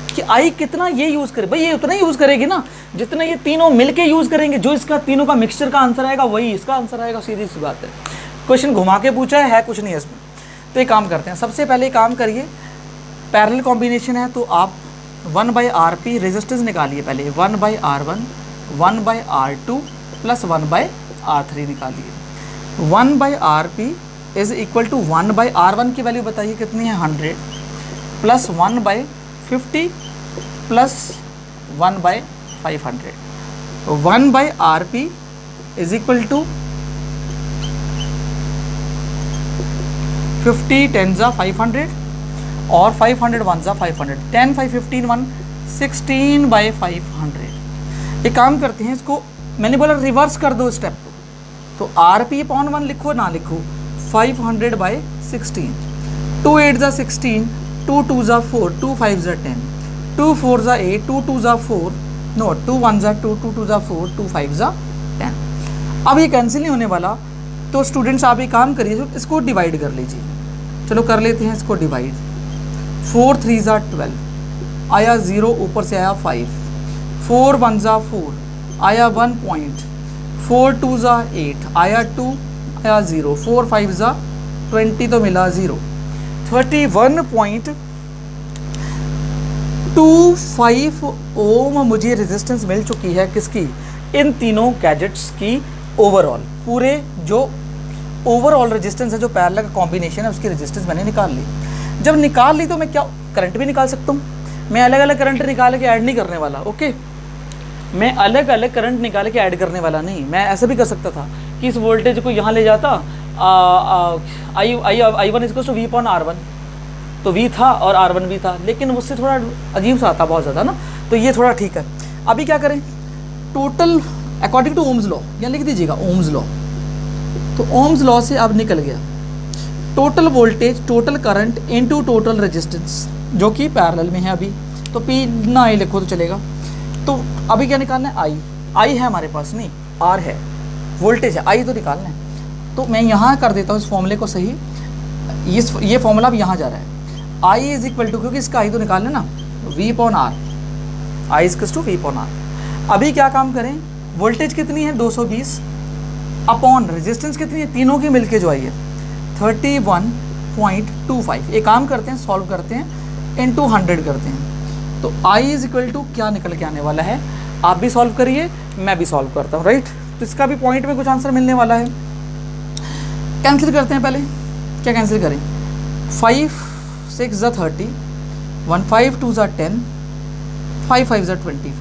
कि आई कितना ये यूज़ करे। भाई ये उतना ही यूज़ करेगी ना जितना ये तीनों मिलके यूज़ करेंगे। जो इसका तीनों का मिक्सचर का आंसर आएगा वही इसका आंसर आएगा, सीधी सी बात है। क्वेश्चन घुमा के पूछा है कुछ नहीं है इसमें। तो एक काम करते हैं, सबसे पहले काम करिए, पैरेलल कॉम्बिनेशन है तो आप 1/RP रेजिस्टेंस निकालिए पहले, 1/R1 1/R2 प्लस 1/R3 निकालिए। 1/RP is equal to 1/R1 की वैल्यू बताइए कितनी है 100 प्लस 1/50 प्लस 1/500। तो 1/RP इज इक्वल टू 50 10 जा 500 और 500 1 जा 500, 10 5 15 1 16/500। एक काम करते हैं, इसको मैंने बोला रिवर्स कर दो स्टेप को, तो RP/1 लिखो ना लिखो 500/16, 2 8 जा 16, 2 2 जा 4, 2 5 जा 10, 2 4 जा 8, 2 2 जा 4, नो 2 1 जा 2, 2 2 जा 4, 2 5 जा 10। अब ये कैंसिल नहीं होने वाला, तो स्टूडेंट्स आप एक काम करिए, इसको डिवाइड कर लीजिए। चलो कर लेते हैं इसको डिवाइड। 4 3 जा 12, आया 0, ऊपर से आया 5, 4 1 जा 4, आया 1 पॉइंट, 4 2 जा 8, आया 2, आया 0, 4 5 जा 20 तो मिला 0, 31.25 ओम मुझे रेजिस्टेंस मिल चुकी है किसकी, इन तीनों गैजेट्स की ओवरऑल, पूरे जो ओवरऑल रेजिस्टेंस है, जो पैरेलल का कॉम्बिनेशन है, उसकी रेजिस्टेंस मैंने निकाल ली। जब निकाल ली तो मैं क्या करंट भी निकाल सकता हूँ, मैं अलग अलग करंट निकाल के ऐड नहीं करने वाला। ओके, मैं अलग अलग करंट निकाल के ऐड करने वाला नहीं। मैं ऐसा भी कर सकता था कि इस वोल्टेज को यहाँ ले जाता, I1 is equal to V/R1, तो V था और R1 भी था, लेकिन उससे थोड़ा अजीब सा आता बहुत ज़्यादा ना, तो ये थोड़ा ठीक है। अभी क्या करें, total according to Ohm's law, यहाँ लिख दीजिएगा ओम्स लॉ, तो ओम्स लॉ से अब निकल गया total voltage, total current into total resistance, जो कि पैरेलल में है अभी, तो P ना I लिखो तो चलेगा। तो अभी क्या निकालना है, I है हमारे पास, नहीं R है, वोल्टेज है, I तो निकालना है। तो मैं यहाँ कर देता हूँ इस फॉर्मूले को सही, ये फॉर्मूला अब यहाँ जा रहा है, I इज इक्वल टू, क्योंकि इसका I तो निकालना ना, V/R, I is equal to V/R। अभी क्या काम करें, वोल्टेज कितनी है 220 अपॉन रेजिस्टेंस कितनी है, तीनों की मिलके जो आई है 31.25। एक काम करते हैं, सॉल्व करते हैं, इनटू 100 करते हैं, तो I इज इक्वल टू क्या निकल के आने वाला है, आप भी सॉल्व करिए, मैं भी सॉल्व करता हूँ, राइट। तो इसका भी पॉइंट में कुछ आंसर मिलने वाला है। कैंसिल करते हैं, पहले क्या कैंसिल करें, 5 6 जा 30, 1 5 2 जा 10, 5 5 जा 25,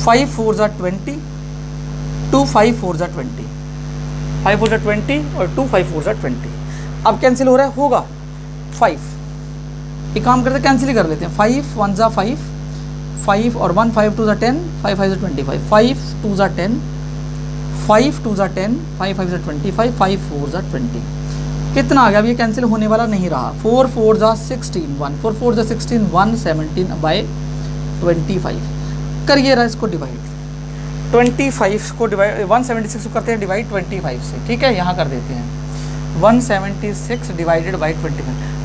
5 4 जा 20, 2 5 4 जा 20, 5 4 जा 20 और 2 5 4 जा 20। अब कैंसिल हो रहा है, होगा 5, एक काम करते हैं कैंसिल कर लेते हैं, 5 1 जा 5, 5 और 1 5 2 जा 10, 5 5 जा 25, 5 2 जा 10, 5 2 जा 10, 5 5 जा 25, 5 4 जा 20, कितना आ गया, अब ये कैंसिल होने वाला नहीं रहा, 4 4 जा 16, 1 4 4 जा 16, 117/25। करिए रहा इसको डिवाइड, 25 को डिवाइड 176 को करते हैं डिवाइड 25 से, ठीक है, यहाँ कर देते हैं 176 डिवाइडेड बाई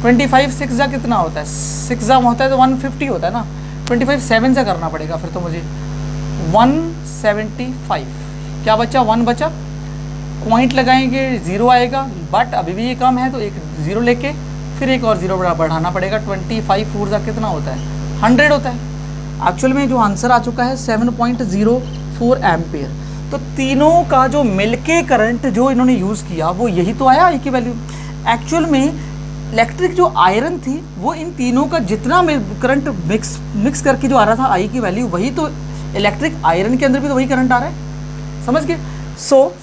25 6 जा कितना होता है, 6 जा होता है तो 150 होता है ना, 25 7 से करना पड़ेगा फिर तो मुझे 175, क्या बचा 1 बचा, पॉइंट लगाएंगे 0 आएगा, बट अभी भी ये कम है तो एक 0 लेके फिर एक और 0 बढ़ाना पड़ेगा, 25 4 जा कितना होता है 100 होता है। एक्चुअल में जो आंसर आ चुका है 7.04 एम्पियर। तो तीनों का जो मिलके करंट जो इन्होंने यूज़ किया वो यही तो आया आई की वैल्यू। एक्चुअल में इलेक्ट्रिक जो आयरन थी वो इन तीनों का जितना करंट मिक्स करके जो आ रहा था आई की वैल्यू, वही तो इलेक्ट्रिक आयरन के अंदर भी तो वही करंट आ रहा है, समझ गए। So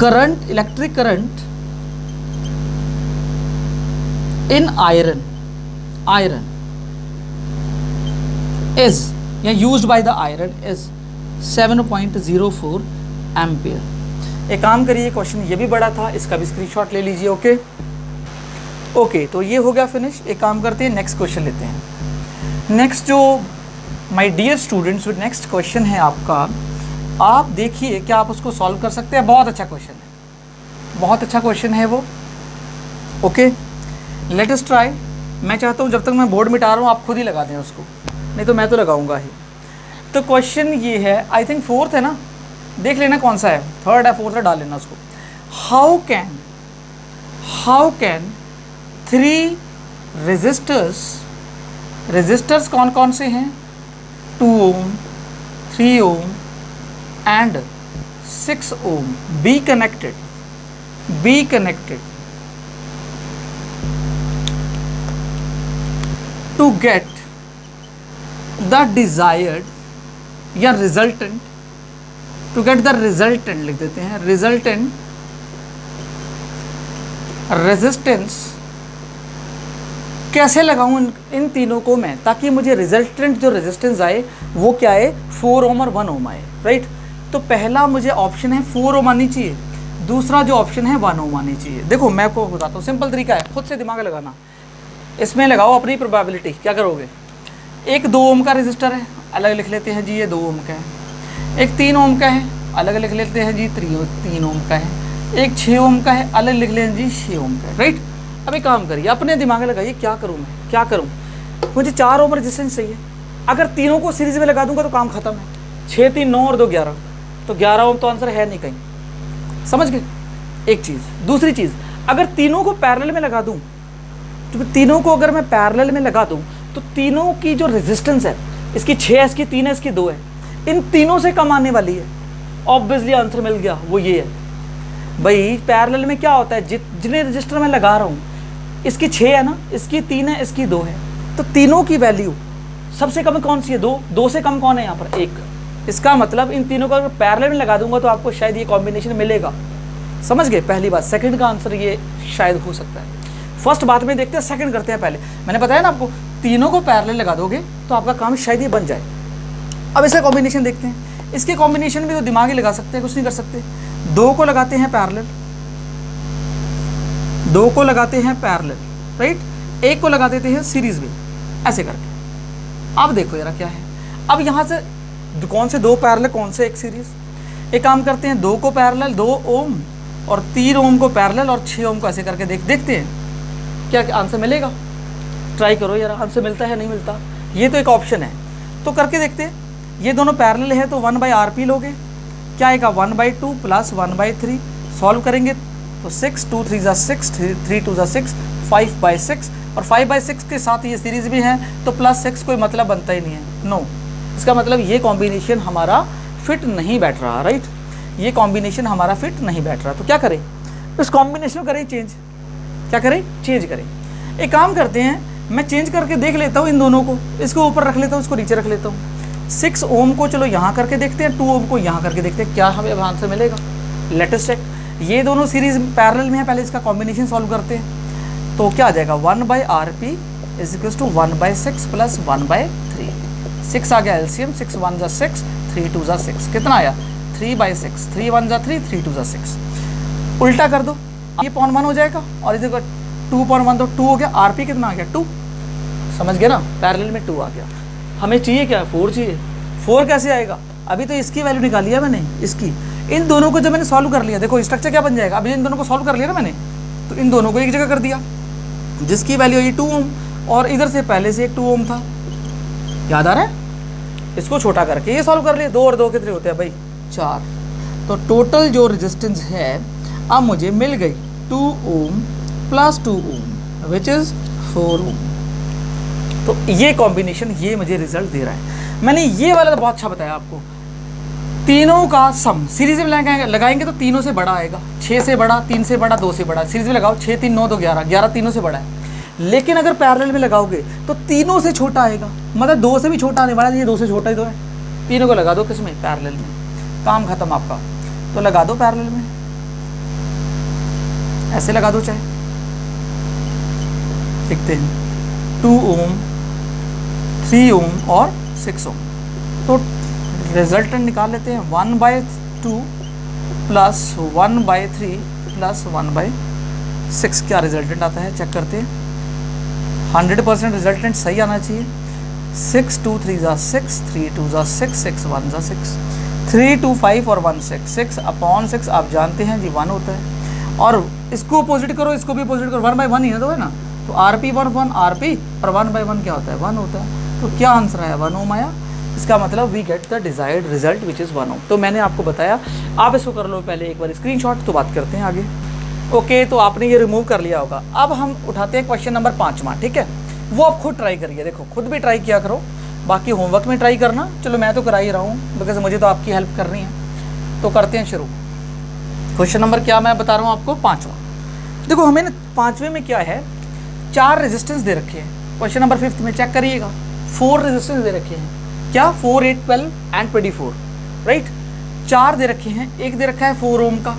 current, electric current in iron is या used by the iron is 7.04 ampere. एक काम करिए, क्वेश्चन ये भी बड़ा था, इसका भी स्क्रीनशॉट ले लीजिए। ओके, तो ये हो गया फिनिश। एक काम करते हैं, नेक्स्ट क्वेश्चन लेते हैं। नेक्स्ट जो my dear students, next question है आपका, आप देखिए क्या आप उसको सॉल्व कर सकते हैं। बहुत अच्छा क्वेश्चन है, बहुत अच्छा क्वेश्चन है वो। Okay, let us try. मैं चाहता हूँ जब तक मैं बोर्ड मिटा रहा हूँ आप खुद ही लगा दें उसको, नहीं तो मैं तो लगाऊंगा ही। तो क्वेश्चन ये है, आई थिंक 4th है ना, देख लेना कौन सा है, 3rd है 4th है, डाल लेना उसको। हाउ कैन 3 रेजिस्टर्स कौन कौन से हैं, 2 ohm, 3 ohm and 6 ohm be connected be connected to get the desired या resultant, to get the resultant लिख देते हैं, resultant resistance कैसे लगाऊं इन तीनों को मैं, ताकि मुझे रिजल्टेंट जो रेजिस्टेंस आए वो क्या है, 4 ओम और 1 ओम आए, राइट। तो पहला मुझे ऑप्शन है 4 ओम आनी चाहिए, दूसरा जो ऑप्शन है 1 ओम आनी चाहिए। देखो मैं आपको बताता हूँ, सिंपल तरीका है, खुद से दिमाग लगाना। इसमें लगाओ अपनी प्रोबेबिलिटी, क्या करोगे, एक 2 ओम का रेजिस्टर है, अलग लिख लेते हैं जी ये 2 ओम का है। एक 3 ओम का है, अलग लिख लेते हैं जी 3 ओम का है। एक 6 ओम का है, अलग लिख लेते हैं जी 6 ओम का है, राइट। अब एक काम करिए, अपने दिमाग में लगाइए, क्या करूँ मैं, क्या करूँ, मुझे 4 ओम रेजिस्टेंस चाहिए। अगर तीनों को सीरीज में लगा दूंगा तो काम खत्म है। 6 3 9 और 2 11, तो 11 ओम तो आंसर है नहीं कहीं, समझ गए एक चीज़। दूसरी चीज़, अगर तीनों को पैरेलल में लगा दूं, तो तीनों को अगर मैं पैरेलल में लगा दूं तो तीनों की जो रेजिस्टेंस है, इसकी 6 है, इसकी 3 है, इसकी 2 है, इन तीनों से कम आने वाली है। ऑब्वियसली आंसर मिल गया, वो ये है भाई। पैरेलल में क्या होता है, जितने रजिस्टर में लगा रहा हूँ, इसकी 6 है ना, इसकी 3 है, इसकी 2 है, तो तीनों की वैल्यू सबसे कम कौन सी है, 2। 2 से कम कौन है यहाँ पर, 1। इसका मतलब इन तीनों को अगर पैरेलल में लगा दूंगा तो आपको शायद ये कॉम्बिनेशन मिलेगा, समझ गए। पहली बात। सेकंड का आंसर ये शायद हो सकता है। फर्स्ट बात में देखते हैं, सेकंड करते हैं पहले। मैंने बताया ना आपको, तीनों को पैरेलल लगा दोगे तो आपका काम शायद ये बन जाए। अब इसका कॉम्बिनेशन देखते हैं। इसके कॉम्बिनेशन में तो दिमाग ही लगा सकते हैं, कुछ नहीं कर सकते। 2 को लगाते हैं पैरेलल, 2 को लगाते हैं पैरेलल, राइट। 1 को लगा देते हैं सीरीज में, ऐसे करके। अब देखो जरा क्या है, अब यहाँ से कौन से 2 पैरेलल, कौन से 1 सीरीज। एक काम करते हैं, 2 को पैरेलल 2 ओम और 3 ओम को पैरेलल और 6 ओम को ऐसे करके देखते हैं क्या आंसर मिलेगा। ट्राई करो यार, आंसर मिलता है नहीं मिलता, ये तो एक ऑप्शन है, तो करके देखते हैं। ये दोनों पैरेलल है तो 1/RP लोगे, क्या आएगा 1/2 प्लस 1/3। सॉल्व करेंगे तो 6 2 3 ज़ा 6, 3 2 ज़ा 6, 5/6, और 5/6 के साथ ये सीरीज भी है तो +6 कोई मतलब बनता ही नहीं है, नो। इसका मतलब ये कॉम्बिनेशन हमारा फिट नहीं बैठ रहा, राइट। ये कॉम्बिनेशन हमारा फिट नहीं बैठ रहा, तो क्या करें, इस कॉम्बिनेशन को करें चेंज। क्या करें, चेंज करें। एक काम करते हैं, मैं चेंज करके देख लेता हूँ इन दोनों को, इसको ऊपर रख लेता हूँ, इसको नीचे रख लेता हूँ। 6 ओम को चलो यहाँ करके देखते हैं, 2 ओम को यहाँ करके देखते हैं, क्या हमें अब आंसर मिलेगा। लेटेस्ट चेक, ये दोनों सीरीज पैरेलल में है, पहले इसका कॉम्बिनेशन सॉल्व करते हैं। तो क्या आ जाएगा, 1/RP is equal to 1/6 plus 1/3। 6 आ गया एलसीएम, 6 1 ज़ा 6, 3 2 ज़ा 6, कितना आया 3/6, 3 1 ज़ा 3, 3 2 ज़ा 6। उल्टा कर दो, ये 0.1 हो जाएगा और इधर 2.1 तो 2 हो गया। RP कितना आ गया 2, समझ गए ना, पैरेलल में 2 आ गया। हमें चाहिए क्या, 4 चाहिए। 4 कैसे आएगा, अभी तो इसकी वैल्यू निकाली है मैंने, इसकी। इन दोनों को जब मैंने सॉल्व कर लिया, देखो स्ट्रक्चर क्या बन जाएगा। अभी इन दोनों को सॉल्व कर लिया ना मैंने, तो इन दोनों को एक जगह कर दिया, जिसकी वैल्यू ये 2 ओम, और इधर से पहले से एक 2 ओम था, याद आ रहा है। इसको छोटा करके ये सॉल्व कर लिया, 2 और 2 कितने होते हैं भाई, 4। तो टोटल जो रेजिस्टेंस है अब मुझे मिल गई 2 ohm plus 2 Om which is 4 ओम। तो ये कॉम्बिनेशन ये मुझे रिजल्ट दे रहा है। मैंने ये वाला तो बहुत अच्छा बताया आपको। तीनों का सम सीरीज में लगाएंगे तो तीनों से बड़ा आएगा, 6 से बड़ा, 3 से बड़ा, 2 से बड़ा। सीरीज में लगाओ 6 3 9 तो 11, 11 तीनों से बड़ा है। लेकिन अगर पैरेलल में लगाओगे तो तीनों से छोटा आएगा, मतलब 2 से भी छोटा आने वाला है, ये 2 से छोटा ही तो है। तीनों को लगा दो किसमें, पैरेलल में, काम खत्म आपका। तो लगा दो पैरेलल में, ऐसे लगा दो चाहे, देखते हैं 2 ओम 3 ओम और 6 ओम। तो रिजल्टेंट निकाल लेते हैं, 1/2 प्लस 1/3 प्लस 1/6। क्या रिजल्टेंट आता है चेक करते हैं। 100% रिजल्टेंट सही आना चाहिए। 6 2 3 ज़ा 6, 3 2 ज़ा 6, 6 1 ज़ा 6, 3 2 5 और 1 6, 6/6 आप जानते हैं जी 1 होता है। और इसको अपोजिट करो, इसको भी अपोजिट करो, 1/1 ही है तो है ना। तो RP 1 RP और 1/1 क्या होता है, 1 होता है। तो क्या आंसर आया, 1 ओम आया। इसका मतलब we get the desired result which is 1 ohm. तो मैंने आपको बताया, आप इसको कर लो पहले एक बार स्क्रीनशॉट, तो बात करते हैं आगे। ओके, तो आपने ये रिमूव कर लिया होगा। अब हम उठाते हैं क्वेश्चन नंबर 5वां, ठीक है। वो आप खुद ट्राई करिए, देखो खुद भी ट्राई किया करो, बाकी होमवर्क में ट्राई करना। चलो मैं तो करा ही रहा हूँ बिकॉज मुझे तो आपकी हेल्प करनी है। तो करते हैं शुरू। क्वेश्चन नंबर क्या मैं बता रहा हूँ आपको, 5वां। देखो हमें ना 5वें में क्या है, 4 रेजिस्टेंस दे रखे हैं। क्वेश्चन नंबर 5 में चेक करिएगा, 4 रेजिस्टेंस दे रखे हैं। क्या? 4, 8, 12 एंड 24, राइट। 4 दे रखे हैं, एक दे रखा है 4 ओम का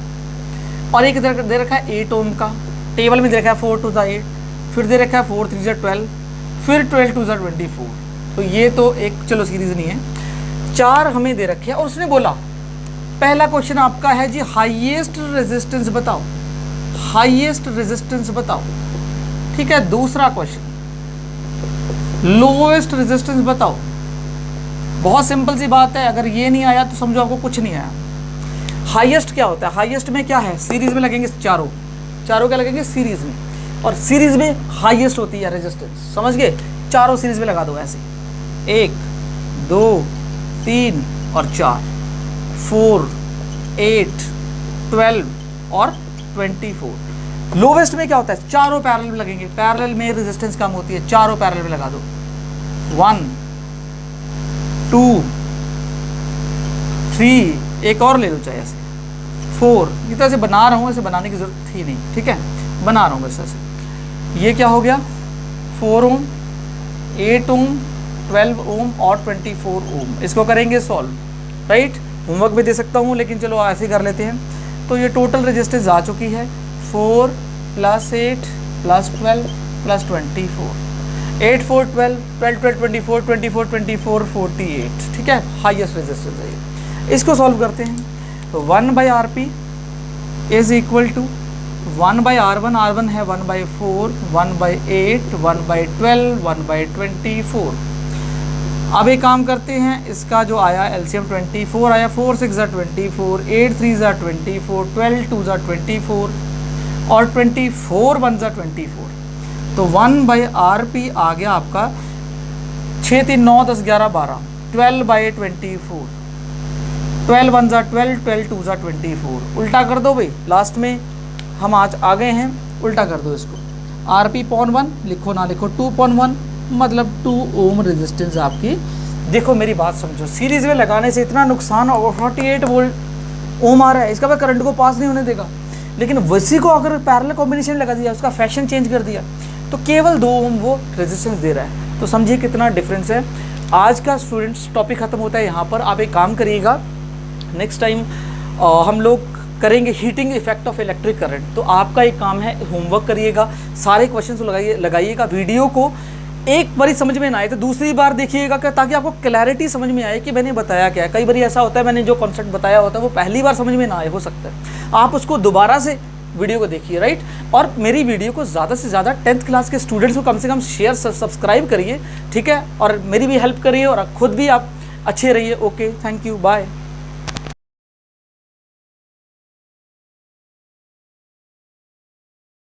और एक दे रखा है 8 ओम का। टेबल में दे रखा है 4 2 8, फिर दे रखा है 4 3 12, फिर 12 2 24। तो ये तो एक चलो सीरीज नहीं है, 4 हमें दे रखे हैं। और उसने बोला पहला क्वेश्चन आपका है जी हाईएस्ट रेजिस्टेंस बताओ, हाईएस्ट रेजिस्टेंस बताओ, ठीक है। दूसरा क्वेश्चन लोएस्ट रेजिस्टेंस बताओ। बहुत सिंपल सी बात है, अगर ये नहीं आया तो समझो आपको कुछ नहीं आया। हाईएस्ट क्या होता है? हाईएस्ट में क्या है, सीरीज में लगेंगे चारों क्या लगेंगे सीरीज में, और सीरीज में हाईएस्ट होती है रेजिस्टेंस, समझ गए। चारों सीरीज में लगा दो ऐसे, 1 2 3 और 4, 4 8 12 और 24। लोवेस्ट में क्या होता है, चारों पैरेलल में लगेंगे, पैरेलल में रेजिस्टेंस कम होती है, चारों पैरेलल में लगा दो, 1 2 3, एक और ले लो चाहे ऐसे 4। ये तो ऐसे बना रहा हूँ, ऐसे बनाने की जरूरत थी नहीं, ठीक है, बना रहा हूँ बस ऐसे। ये क्या हो गया, 4 ओम 8 ओम 12 ओम और 24 ओम। इसको करेंगे सॉल्व, राइट। होमवर्क भी दे सकता हूँ लेकिन चलो ऐसे कर लेते हैं। तो ये टोटल रेजिस्टेंस आ चुकी है 4 + 8 + 12 + 24, 8 4 12 12 12 24 24 24 48, ठीक है। हाईएस्ट रेजिस्टेंस है ये। इसको सॉल्व करते हैं। तो 1/Rp is equal to 1/R1, R1 है 1/4, 1/8, 1/12, 1/24। अब एक काम करते हैं, इसका जो आया एलसीएम 24 आया, 4 6 24, 8 3 24, 12 2 24 और 24 1 24। तो 1/Rp आ गया आपका 6 3 9 10 11 12, 12/24, 12 1 12, 12 2 24। उल्टा कर दो भाई, लास्ट में हम आज आ गए हैं, उल्टा कर दो इसको। Rp/1 लिखो ना लिखो 2/1, मतलब 2 ओम रेजिस्टेंस आपकी। देखो मेरी बात समझो, सीरीज में लगाने से इतना नुकसान होगा, 48 वोल्ट ओम आ रहा है, इसका मैं करंट को पास नहीं होने देगा। लेकिन वैसी को अगर पैरेलल कॉम्बिनेशन लगा दिया, उसका फैशन चेंज कर दिया, तो केवल 2 ओम वो रेजिस्टेंस दे रहा है। तो समझिए कितना डिफरेंस है। आज का स्टूडेंट्स टॉपिक खत्म होता है यहाँ पर। आप एक काम करिएगा, नेक्स्ट टाइम हम लोग करेंगे heating effect of electric current. तो आपका एक काम है, होमवर्क करिएगा, सारे क्वेश्चन लगाइएगा। वीडियो को एक बारी समझ में ना आए तो दूसरी बार देखिएगा, ताकि आपको क्लैरिटी समझ में आए कि मैंने बताया क्या है। कई बार ऐसा होता है मैंने जो कॉन्सेप्ट बताया होता है वो पहली बार समझ में ना आए, हो सकता है आप उसको दोबारा से वीडियो को देखिए, राइट। और मेरी वीडियो को ज़्यादा से ज़्यादा 10th क्लास के स्टूडेंट्स को कम से कम शेयर सब्सक्राइब करिए, ठीक है। और मेरी भी हेल्प करिए और खुद भी आप अच्छे रहिए। Okay, thank you, bye.